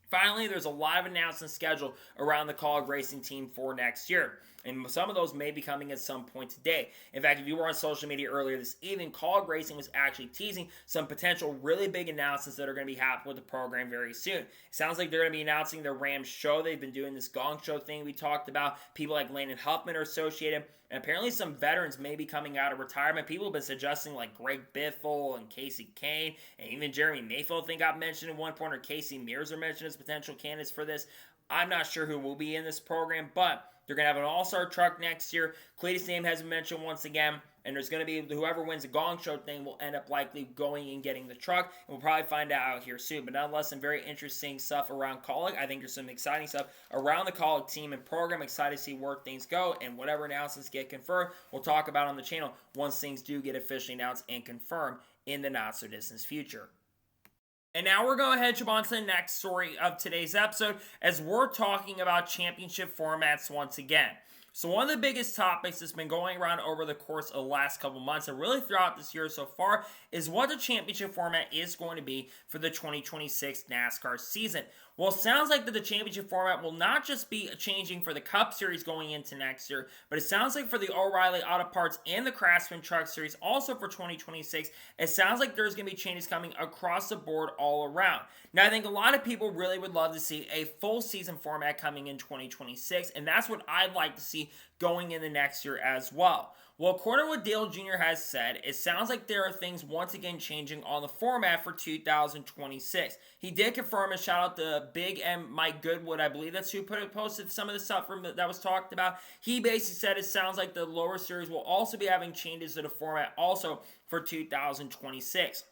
Finally, there's a lot of announcements scheduled around the Kaulig Racing team for next year. And some of those may be coming at some point today. In fact, if you were on social media earlier this evening, Kaulig Racing was actually teasing some potential really big announcements that are going to be happening with the program very soon. It sounds like they're going to be announcing their Rams show. They've been doing this gong show thing we talked about. People like Landon Huffman are associated. And apparently some veterans may be coming out of retirement. People have been suggesting like Greg Biffle and Casey Kane. And even Jeremy Mayfield, I think, got mentioned at one point. Or Casey Mears are mentioned as potential candidates for this. I'm not sure who will be in this program, but they're going to have an all-star truck next year. Cletus' name has been mentioned once again, and there's going to be whoever wins the gong show thing will end up likely going and getting the truck, and we'll probably find out here soon. But nonetheless, some very interesting stuff around Kaulig. I think there's some exciting stuff around the Kaulig team and program. Excited to see where things go, and whatever announcements get confirmed, we'll talk about on the channel once things do get officially announced and confirmed in the not-so-distant future. And now we're going to head on to the next story of today's episode as we're talking about championship formats once again. So one of the biggest topics that's been going around over the course of the last couple months and really throughout this year so far is what the championship format is going to be for the 2026 NASCAR season. Well, it sounds like that the championship format will not just be changing for the Cup Series going into next year, but it sounds like for the O'Reilly Auto Parts and the Craftsman Truck Series also for 2026, it sounds like there's going to be changes coming across the board all around. Now, I think a lot of people really would love to see a full season format coming in 2026, and that's what I'd like to see going in the next year as well. Well, according to what Dale Jr. has said, it sounds like there are things once again changing on the format for 2026. He did confirm, and shout out to Big M Mike Goodwood, I believe that's who posted some of the stuff that was talked about. He basically said it sounds like the lower series will also be having changes to the format also for 2026.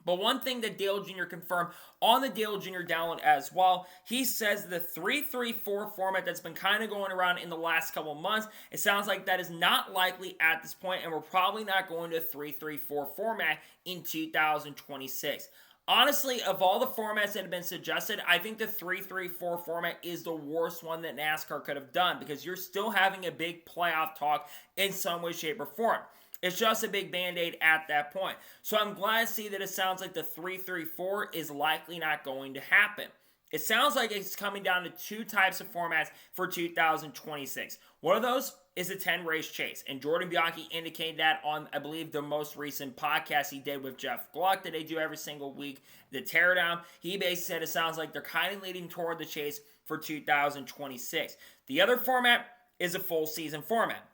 But one thing that Dale Jr. confirmed on the Dale Jr. download as well, he says the 3-3-4 format that's been kind of going around in the last couple months, it sounds like that is not likely at this point, and we're probably not going to a 3-3-4 format in 2026. Honestly, of all the formats that have been suggested, I think the 3-3-4 format is the worst one that NASCAR could have done because you're still having a big playoff talk in some way, shape, or form. It's just a big Band-Aid at that point. So I'm glad to see that it sounds like the 3-3-4 is likely not going to happen. It sounds like it's coming down to two types of formats for 2026. One of those is a 10-race chase. And Jordan Bianchi indicated that on, I believe, the most recent podcast he did with Jeff Gluck that they do every single week, the Teardown. He basically said it sounds like they're kind of leading toward the chase for 2026. The other format is a full season format.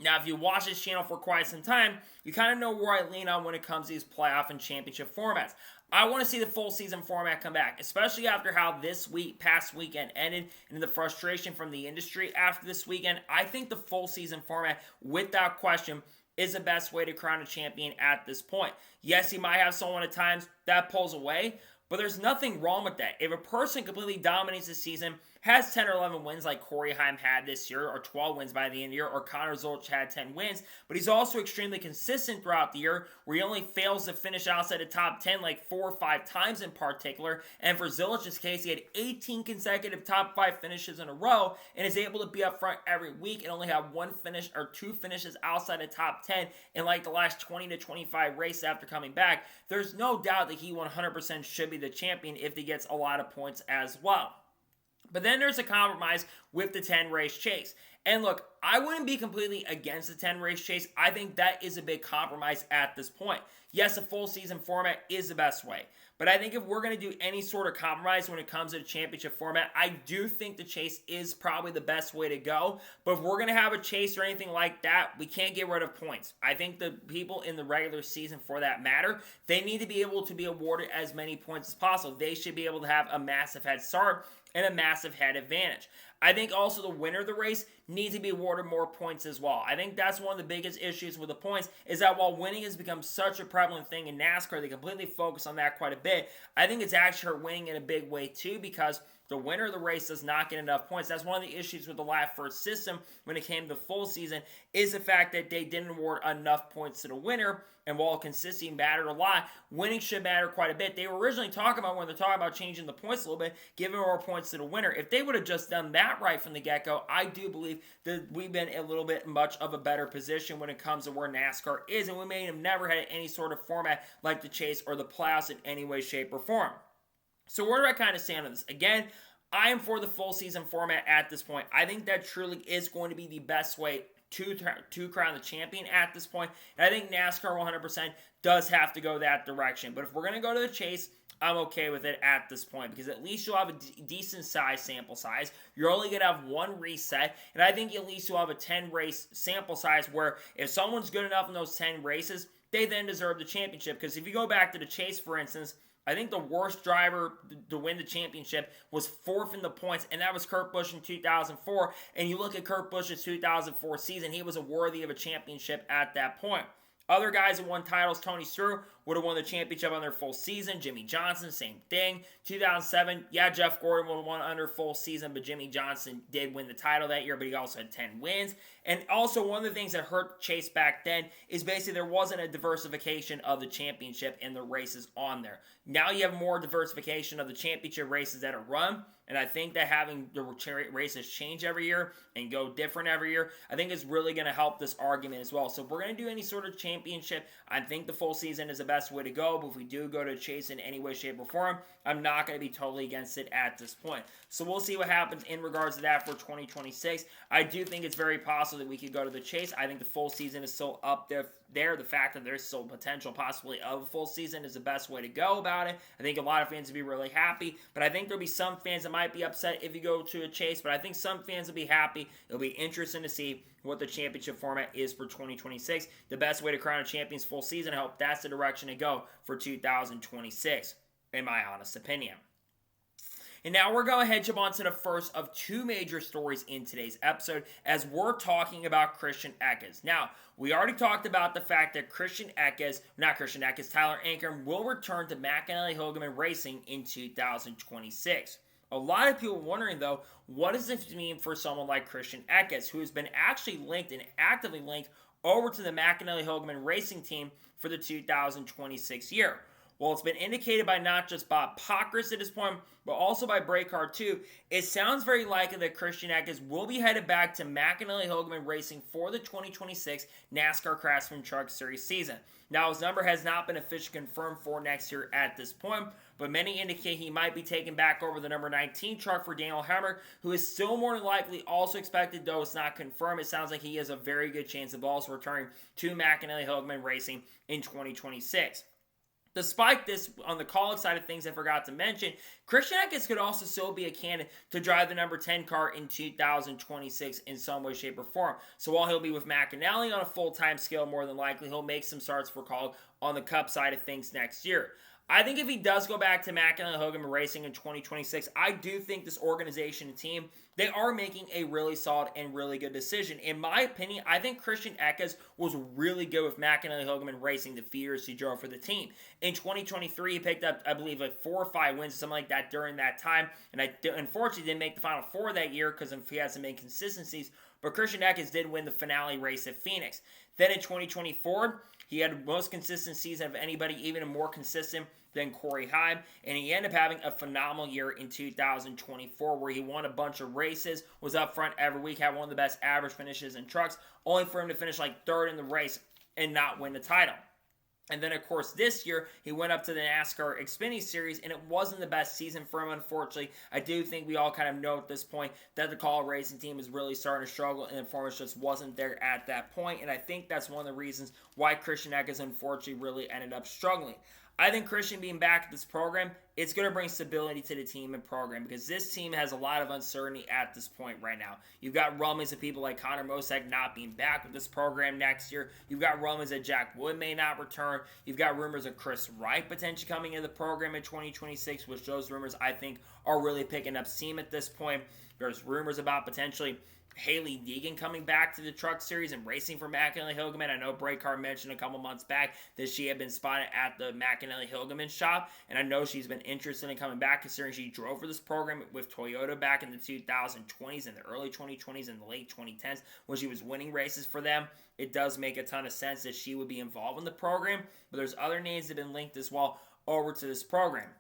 Now, if you watch this channel for quite some time, you kind of know where I lean on when it comes to these playoff and championship formats. I want to see the full season format come back, especially after how this past weekend ended and the frustration from the industry after this weekend. I think the full season format, without question, is the best way to crown a champion at this point. Yes, you might have someone at times that pulls away, but there's nothing wrong with that. If a person completely dominates the season, has 10 or 11 wins like Corey Heim had this year, or 12 wins by the end of the year, or Connor Zolch had 10 wins, but he's also extremely consistent throughout the year, where he only fails to finish outside the top 10 like 4 or 5 times in particular. And for Zilich's case, he had 18 consecutive top 5 finishes in a row and is able to be up front every week and only have 1 finish or 2 finishes outside the top 10 in like the last 20 to 25 races after coming back. There's no doubt that he 100% should be the champion if he gets a lot of points as well. But then there's a compromise with the 10 race chase. And look, I wouldn't be completely against the 10 race chase. I think that is a big compromise at this point. Yes, a full season format is the best way. But I think if we're going to do any sort of compromise when it comes to the championship format, I do think the chase is probably the best way to go. But if we're going to have a chase or anything like that, we can't get rid of points. I think the people in the regular season, for that matter, they need to be able to be awarded as many points as possible. They should be able to have a massive head start and a massive head advantage. I think also the winner of the race needs to be awarded more points as well. I think that's one of the biggest issues with the points, is that while winning has become such a prevalent thing in NASCAR, they completely focus on that quite a bit. I think it's actually hurt winning in a big way too, because the winner of the race does not get enough points. That's one of the issues with the lap first system when it came to full season, is the fact that they didn't award enough points to the winner. And while consistency mattered a lot, winning should matter quite a bit. They were originally talking about, when they're talking about changing the points a little bit, giving more points to the winner. If they would have just done that right from the get-go, I do believe that we've been a little bit much of a better position when it comes to where NASCAR is, and we may have never had any sort of format like the chase or the playoffs in any way, shape, or form. So where do I kind of stand on this? Again, I am for the full season format at this point. I think that truly is going to be the best way to crown the champion at this point. And I think NASCAR 100% does have to go that direction. But if we're going to go to the chase, I'm okay with it at this point, because at least you'll have a decent size sample size. You're only going to have one reset, and I think at least you'll have a 10 race sample size where if someone's good enough in those 10 races, they then deserve the championship. Because if you go back to the chase, for instance, I think the worst driver to win the championship was 4th in the points, and that was Kurt Busch in 2004. And you look at Kurt Busch's 2004 season, he was worthy of a championship at that point. Other guys that won titles, Tony Stewart would have won the championship on their full season. Jimmy Johnson, same thing. 2007, yeah, Jeff Gordon would have won under full season, but Jimmy Johnson did win the title that year, but he also had 10 wins. And also, one of the things that hurt Chase back then is basically there wasn't a diversification of the championship and the races on there. Now you have more diversification of the championship races that are run, and I think that having the races change every year and go different every year, I think is really going to help this argument as well. So if we're going to do any sort of championship, I think the full season is the best way to go. But if we do go to chase in any way, shape, or form, I'm not going to be totally against it at this point. So we'll see what happens in regards to that for 2026. I do think it's very possible that we could go to the chase. I think the full season is still up there. The fact that there's still potential possibly of a full season is the best way to go about it. I think a lot of fans will be really happy, but I think there'll be some fans that might be upset if you go to a chase, but I think some fans will be happy. It'll be interesting to see what the championship format is for 2026. The best way to crown a champion's full season. I hope that's the direction to go for 2026, in my honest opinion. And now we're going to jump on to the first of two major stories in today's episode, as we're talking about Christian Eckes. Now, we already talked about the fact that Tyler Ankrum will return to McAnally-Hilgemann Racing in 2026. A lot of people wondering, though, what does this mean for someone like Christian Eckes, who has been actually linked and actively linked over to the McAnally-Hilgemann Racing team for the 2026 year? Well, it's been indicated by not just Bob Pockrass at this point, but also by Breakart 2. It sounds very likely that Christian Eckes will be headed back to McAnally-Hilgemann Racing for the 2026 NASCAR Craftsman Truck Series season. Now, his number has not been officially confirmed for next year at this point, but many indicate he might be taken back over the number 19 truck for Daniel Hemrick, who is still more than likely also expected, though it's not confirmed. It sounds like he has a very good chance of also returning to McAnally-Hilgemann Racing in 2026. Despite this, on the calling side of things, I forgot to mention, Christian Eckes could also still be a candidate to drive the number 10 car in 2026 in some way, shape, or form. So while he'll be with McAnally on a full-time scale, more than likely, he'll make some starts for call on the Cup side of things next year. I think if he does go back to McAnally-Hilgemann Racing in 2026, I do think this organization and team, they are making a really solid and really good decision. In my opinion, I think Christian Eckes was really good with McAnally-Hilgemann Racing the few years he drove for the team. In 2023, he picked up, I believe, like 4 or 5 wins or something like that during that time. And I unfortunately didn't make the Final Four that year because he had some inconsistencies. But Christian Eckes did win the finale race at Phoenix. Then in 2024, he had the most consistent season of anybody, even more consistent than Corey Heim, and he ended up having a phenomenal year in 2024 where he won a bunch of races, was up front every week, had one of the best average finishes in trucks, only for him to finish like 3rd in the race and not win the title. And then, of course, this year, he went up to the NASCAR Xfinity Series, and it wasn't the best season for him, unfortunately. I do think we all kind of know at this point that the Call Racing team is really starting to struggle, and the performance just wasn't there at that point. And I think that's one of the reasons why Christian Eckes, unfortunately, really ended up struggling. I think Christian being back at this program, it's going to bring stability to the team and program because this team has a lot of uncertainty at this point right now. You've got rumblings of people like Connor Mosek not being back with this program next year. You've got rumblings that Jack Wood may not return. You've got rumors of Chris Wright potentially coming into the program in 2026, which those rumors, I think, are really picking up steam at this point. There's rumors about potentially Haley Deegan coming back to the truck series and racing for McAnally-Hilgemann. I know Breakart mentioned a couple months back that she had been spotted at the McAnally-Hilgemann shop, and I know she's been interested in coming back considering she drove for this program with Toyota back in the 2020s and the early 2020s and the late 2010s when she was winning races for them. It does make a ton of sense that she would be involved in the program, but there's other names that have been linked as well over to this program.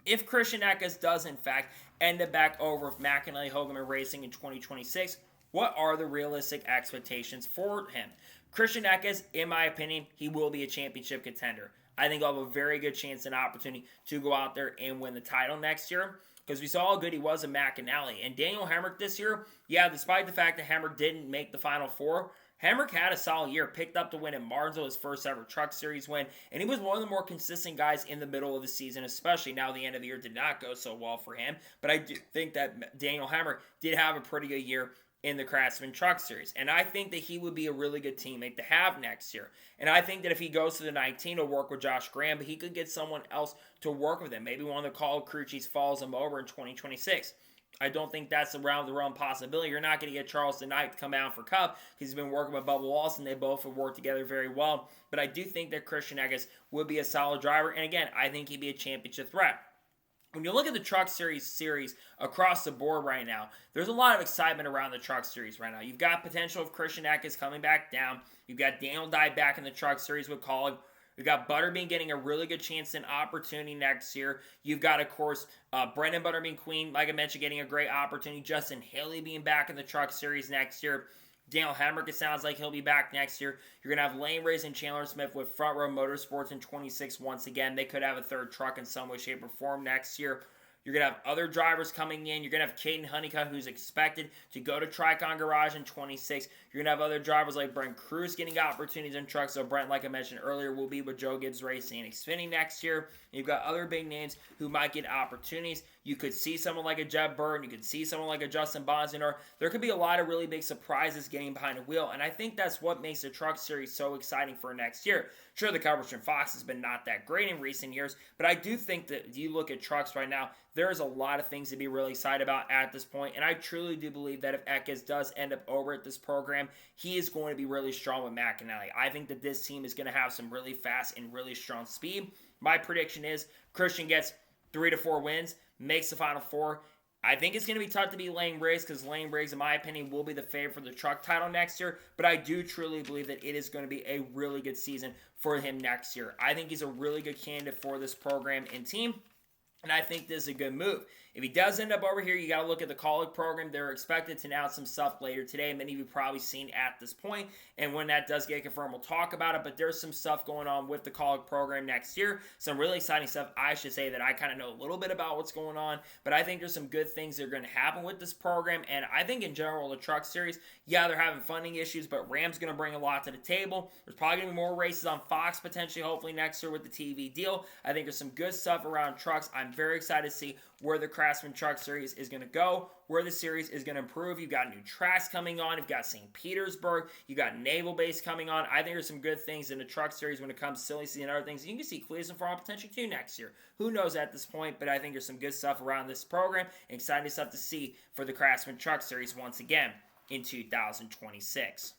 If Christian Eckes does, in fact, end up back over with McAnally-Hilgemann Racing in 2026, what are the realistic expectations for him? Christian Eckes, in my opinion, he will be a championship contender. I think he'll have a very good chance and opportunity to go out there and win the title next year because we saw how good he was in McAnally. And Daniel Hemrick this year, yeah, despite the fact that Hemrick didn't make the Final Four, Hemrick had a solid year, picked up the win in Martinsville, his first ever truck series win, and he was one of the more consistent guys in the middle of the season, especially now the end of the year did not go so well for him, but I do think that Daniel Hemrick did have a pretty good year in the Craftsman Truck Series, and I think that he would be a really good teammate to have next year, and I think that if he goes to the 19, he'll work with Josh Graham, but he could get someone else to work with him, maybe one of the Call crew chiefs follows him over in 2026. I don't think that's around the realm possibility. You're not going to get Charleston Knight to come out for Cup because he's been working with Bubba Wallace, and they both have worked together very well. But I do think that Christian Eckes would be a solid driver, and again, I think he'd be a championship threat. When you look at the Truck Series across the board right now, there's a lot of excitement around the Truck Series right now. You've got potential of Christian Eckes coming back down. You've got Daniel Dye back in the Truck Series with Colin. We've got Butterbean getting a really good chance and opportunity next year. You've got, of course, Brendan Butterbean Queen, like I mentioned, getting a great opportunity. Justin Haley being back in the Truck Series next year. Daniel Hemrick, it sounds like he'll be back next year. You're going to have Lane Race and Chandler Smith with Front Row Motorsports in 26 once again. They could have a third truck in some way, shape, or form next year. You're going to have other drivers coming in. You're going to have Caden Honeycutt, who's expected to go to Tricon Garage in 26. You're going to have other drivers like Brent Cruz getting opportunities in trucks. So Brent, like I mentioned earlier, will be with Joe Gibbs Racing and Xfinity next year. You've got other big names who might get opportunities. You could see someone like a Jeb Burton. You could see someone like a Justin Bonziner. There could be a lot of really big surprises getting behind the wheel, and I think that's what makes the Truck Series so exciting for next year. Sure, the coverage from Fox has been not that great in recent years, but I do think that if you look at trucks right now, there's a lot of things to be really excited about at this point, and I truly do believe that if Eckes does end up over at this program, he is going to be really strong with McAnally. I think that this team is going to have some really fast and really strong speed. My prediction is Christian gets 3 to 4 wins, makes the Final Four. I think it's going to be tough to beat Lane Briggs because Lane Briggs, in my opinion, will be the favorite for the truck title next year. But I do truly believe that it is going to be a really good season for him next year. I think he's a really good candidate for this program and team. And I think this is a good move. If he does end up over here, you got to look at the college program. They're expected to announce some stuff later today. Many of you probably seen at this point. And when that does get confirmed, we'll talk about it. But there's some stuff going on with the college program next year. Some really exciting stuff, I should say, that I kind of know a little bit about what's going on. But I think there's some good things that are going to happen with this program. And I think in general, the Truck Series, yeah, they're having funding issues, but Ram's going to bring a lot to the table. There's probably going to be more races on Fox potentially, hopefully next year with the TV deal. I think there's some good stuff around trucks. I'm very excited to see where the Craftsman Truck Series is going to go, where the series is going to improve. You've got new tracks coming on. You've got St. Petersburg. You've got Naval Base coming on. I think there's some good things in the Truck Series when it comes to silly season and other things. You can see Cleveland Farm potentially too next year. Who knows at this point, but I think there's some good stuff around this program. Exciting stuff to see for the Craftsman Truck Series once again in 2026.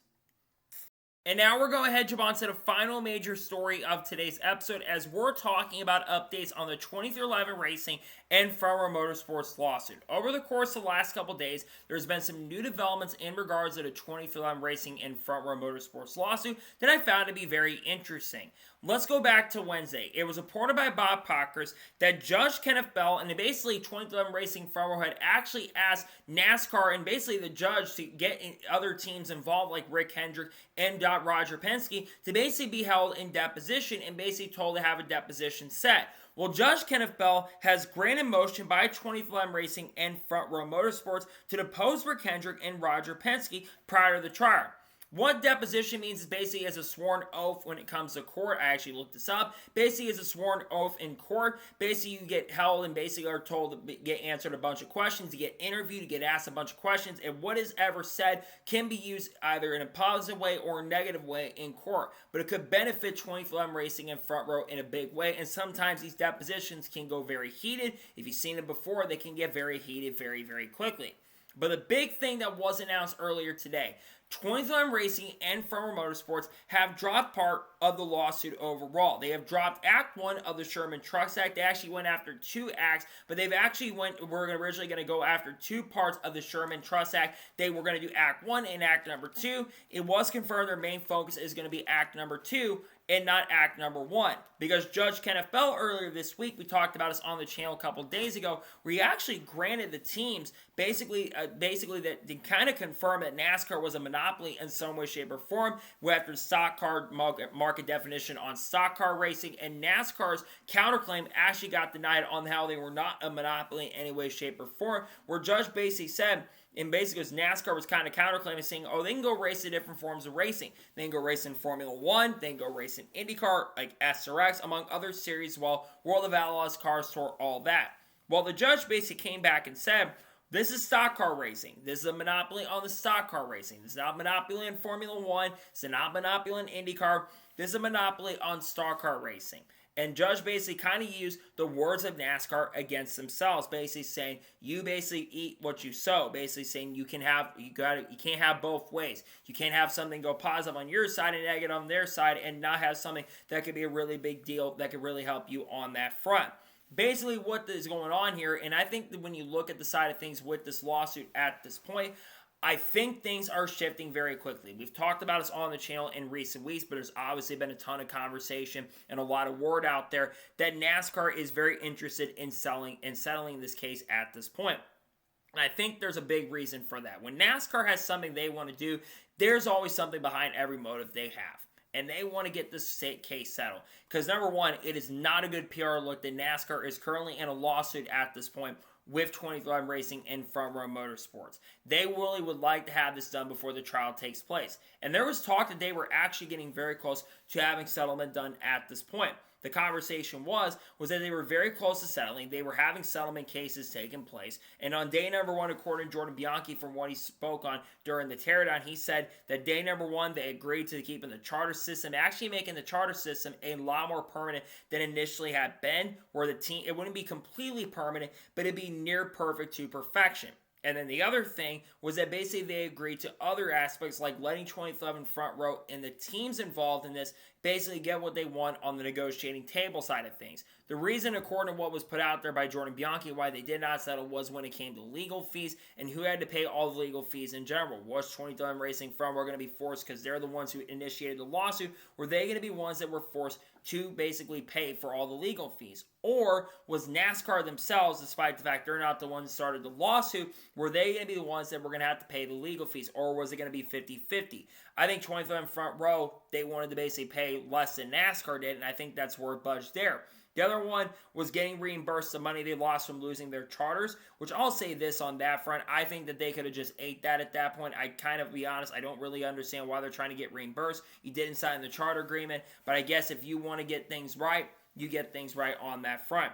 And now we're going ahead and jump on to the final major story of today's episode as we're talking about updates on the 2311 Racing and Front Row Motorsports lawsuit. Over the course of the last couple days, there's been some new developments in regards to the 2311 Racing and Front Row Motorsports lawsuit that I found to be very interesting. Let's go back to Wednesday. It was reported by Bob Pockers that Judge Kenneth Bell and basically 2311 Racing Front Row had actually asked NASCAR and basically the judge to get other teams involved like Rick Hendrick and Roger Penske to basically be held in deposition and basically told to have a deposition set. Well, Judge Kenneth Bell has granted motion by 2311 Racing and Front Row Motorsports to depose Rick Hendrick and Roger Penske prior to the trial. What deposition means is basically as a sworn oath when it comes to court. I actually looked this up. Basically, as a sworn oath in court, basically you get held and basically are told to get answered a bunch of questions, you get interviewed, you get asked a bunch of questions, and what is ever said can be used either in a positive way or a negative way in court. But it could benefit 2311 Racing and Front Row in a big way, and sometimes these depositions can go very heated. If you've seen it before, they can get very heated very, very quickly. But the big thing that was announced earlier today, 2311 Racing and Front Row Motorsports have dropped part of the lawsuit overall. They have dropped Act 1 of the Sherman Trucks Act. They actually went after 2 acts, but they've actually we're originally going to go after 2 parts of the Sherman Trucks Act. They were going to do Act 1 and Act number 2. It was confirmed their main focus is going to be Act number 2 and not Act number 1. Because Judge Kenneth Bell earlier this week, we talked about this on the channel a couple days ago, where he actually granted the teams basically that they kind of confirmed that NASCAR was a monopoly in some way, shape, or form, after stock car market definition on stock car racing, and NASCAR's counterclaim actually got denied on how they were not a monopoly in any way, shape, or form, where Judge basically said, and basically, because NASCAR was kind of counterclaiming, saying, oh, they can go race in different forms of racing. They can go race in Formula 1, they can go race in IndyCar, like SRX, among other series, while World of Outlaws, Cars Tour, all that. Well, the judge basically came back and said, this is stock car racing. This is a monopoly on the stock car racing. This is not a monopoly in Formula 1. This is not a monopoly in IndyCar. This is a monopoly on stock car racing. And Judge basically kind of used the words of NASCAR against themselves, basically saying you basically eat what you sow. Basically saying you can't have both ways. You can't have something go positive on your side and negative on their side, and not have something that could be a really big deal that could really help you on that front. Basically, what is going on here, and I think that when you look at the side of things with this lawsuit at this point, I think things are shifting very quickly. We've talked about this on the channel in recent weeks, but there's obviously been a ton of conversation and a lot of word out there that NASCAR is very interested in settling this case at this point. And I think there's a big reason for that. When NASCAR has something they want to do, there's always something behind every motive they have. And they want to get this case settled. Because number one, it is not a good PR look that NASCAR is currently in a lawsuit at this point with 2311 Racing and Front Row Motorsports. They really would like to have this done before the trial takes place. And there was talk that they were actually getting very close to having settlement done at this point. The conversation was that they were very close to settling. They were having settlement cases taking place. And on day number 1, according to Jordan Bianchi, from what he spoke on during the teardown, he said that day number 1, they agreed to keeping the charter system, actually making the charter system a lot more permanent than initially had been, where the team, it wouldn't be completely permanent, but it'd be near perfect to perfection. And then the other thing was that basically they agreed to other aspects like letting 2311 Front Row and the teams involved in this basically get what they want on the negotiating table side of things. The reason, according to what was put out there by Jordan Bianchi, why they did not settle was when it came to legal fees and who had to pay all the legal fees in general. Was 2311 Racing Front Row going to be forced, because they're the ones who initiated the lawsuit, were they going to be ones that were forced to basically pay for all the legal fees? Or was NASCAR themselves, despite the fact they're not the ones that started the lawsuit, were they going to be the ones that were going to have to pay the legal fees? Or was it going to be 50-50? I think 2311 Front Row, they wanted to basically pay less than NASCAR did, and I think that's where it budged there. The other one was getting reimbursed the money they lost from losing their charters, which I'll say this on that front. I think that they could have just ate that at that point. I kind of, be honest, I don't really understand why they're trying to get reimbursed. You didn't sign the charter agreement, but I guess if you want to get things right, you get things right on that front.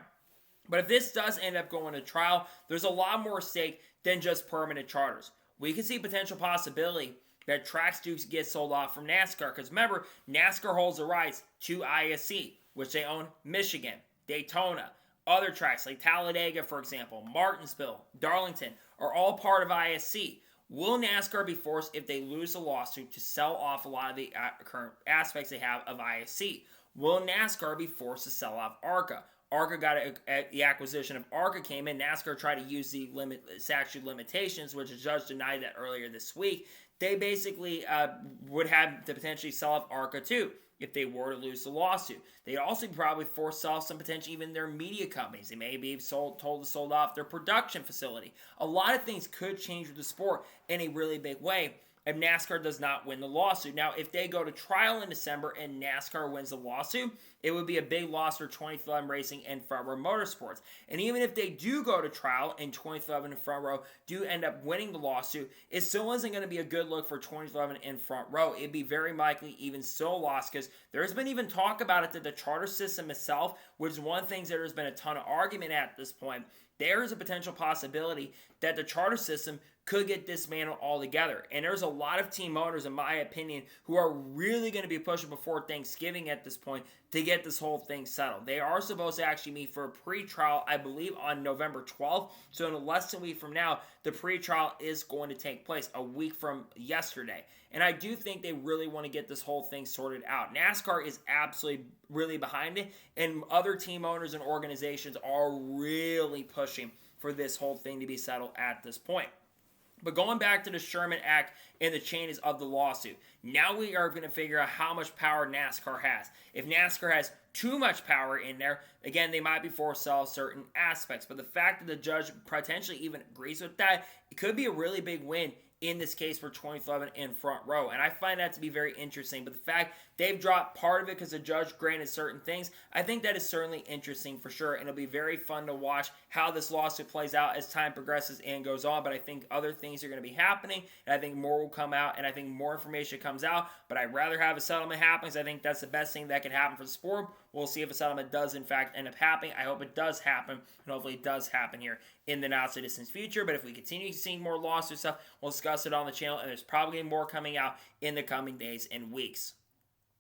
But if this does end up going to trial, there's a lot more at stake than just permanent charters. We can see potential possibility that tracks do get sold off from NASCAR. Because remember, NASCAR holds the rights to ISC, which they own Michigan, Daytona, other tracks like Talladega, for example, Martinsville, Darlington, are all part of ISC. Will NASCAR be forced, if they lose a lawsuit, to sell off a lot of the current aspects they have of ISC? Will NASCAR be forced to sell off ARCA? ARCA got the acquisition of ARCA came in. NASCAR tried to use the statute of limitations, which a judge denied that earlier this week. They basically would have to potentially sell off ARCA too if they were to lose the lawsuit. They'd also probably force sell some potentially even their media companies. They may be told to sold off their production facility. A lot of things could change with the sport in a really big way if NASCAR does not win the lawsuit. Now, if they go to trial in December and NASCAR wins the lawsuit, it would be a big loss for 2011 Racing and Front Row Motorsports. And even if they do go to trial and 2011 and Front Row do end up winning the lawsuit, it still isn't going to be a good look for 2011 and Front Row. It'd be very likely even still a loss, because there's been even talk about it that the charter system itself, which is one of the things that there's been a ton of argument at this point, there is a potential possibility that the charter system could get dismantled altogether. And there's a lot of team owners, in my opinion, who are really going to be pushing before Thanksgiving at this point to get this whole thing settled. They are supposed to actually meet for a pre-trial, I believe, on November 12th. So in less than a week from now, the pre-trial is going to take place, a week from yesterday. And I do think they really want to get this whole thing sorted out. NASCAR is absolutely really behind it, and other team owners and organizations are really pushing for this whole thing to be settled at this point. But going back to the Sherman Act and the changes of the lawsuit, now we are going to figure out how much power NASCAR has. If NASCAR has too much power in there, again, they might be forced to sell certain aspects. But the fact that the judge potentially even agrees with that, it could be a really big win in this case for 2011 in Front Row. And I find that to be very interesting. But the fact they've dropped part of it because the judge granted certain things, I think that is certainly interesting for sure. And it'll be very fun to watch how this lawsuit plays out as time progresses and goes on. But I think other things are going to be happening, and I think more will come out, and I think more information comes out. But I'd rather have a settlement happen, because I think that's the best thing that can happen for the sport. We'll see if a settlement does in fact end up happening. I hope it does happen, and hopefully it does happen here in the not so distant future. But if we continue seeing more lawsuit stuff, we'll discuss it on the channel, and there's probably more coming out in the coming days and weeks.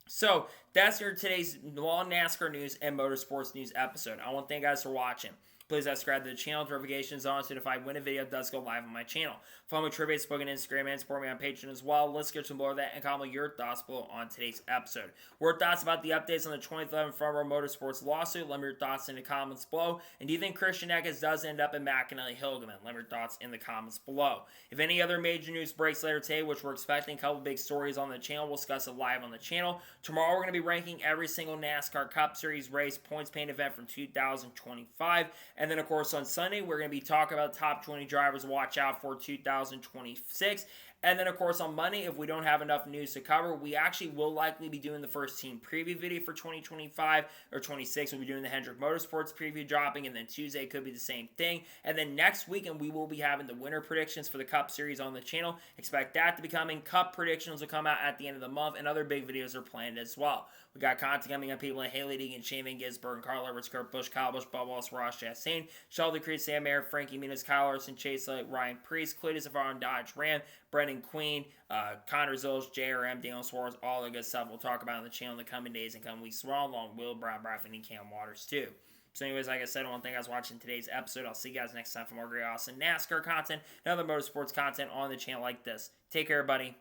So that's your today's Law NASCAR news and motorsports news episode. I want to thank you guys for watching. Please subscribe to the channel, notifications on, so notified when a video does go live on my channel. Follow me on Twitter, Facebook, and Instagram, and support me on Patreon as well. Let's get to more of that and comment your thoughts below on today's episode. What are your thoughts about the updates on the 2011 Front Row Motorsports lawsuit? Let me know your thoughts in the comments below. And do you think Christian Eckes does end up in McAnally-Hilgemann? Let me know your thoughts in the comments below. If any other major news breaks later today, which we're expecting a couple big stories on the channel, we'll discuss it live on the channel. Tomorrow we're going to be ranking every single NASCAR Cup Series race points paint event from 2025. And then, of course, on Sunday, we're going to be talking about the top 20 drivers to watch out for 2026. And then, of course, on Monday, if we don't have enough news to cover, we actually will likely be doing the first team preview video for 2025 or 26. We'll be doing the Hendrick Motorsports preview dropping, and then Tuesday could be the same thing. And then next weekend, we will be having the winner predictions for the Cup Series on the channel. Expect that to be coming. Cup predictions will come out at the end of the month, and other big videos are planned as well. We got content coming on people like Haley Deegan, Shane Van Gisbergen, Carl Edwards, Kurt Busch, Kyle Busch, Bob Wallace, Ross Chastain, Sheldon Creed, Sam Mayer, Frankie Muniz, Kyle Larson, Chase Elliott, Ryan Preece, Cletus Navarro, Dodge Ram, Brendan Queen, Connor Zilch, JRM, Daniel Suarez, all the good stuff we'll talk about on the channel in the coming days and coming weeks. We're all along Will, Brian Bradford, and Cam Waters too. So anyways, like I said, I want to thank you guys for watching today's episode. I'll see you guys next time for more great, awesome NASCAR content and other motorsports content on the channel like this. Take care, everybody.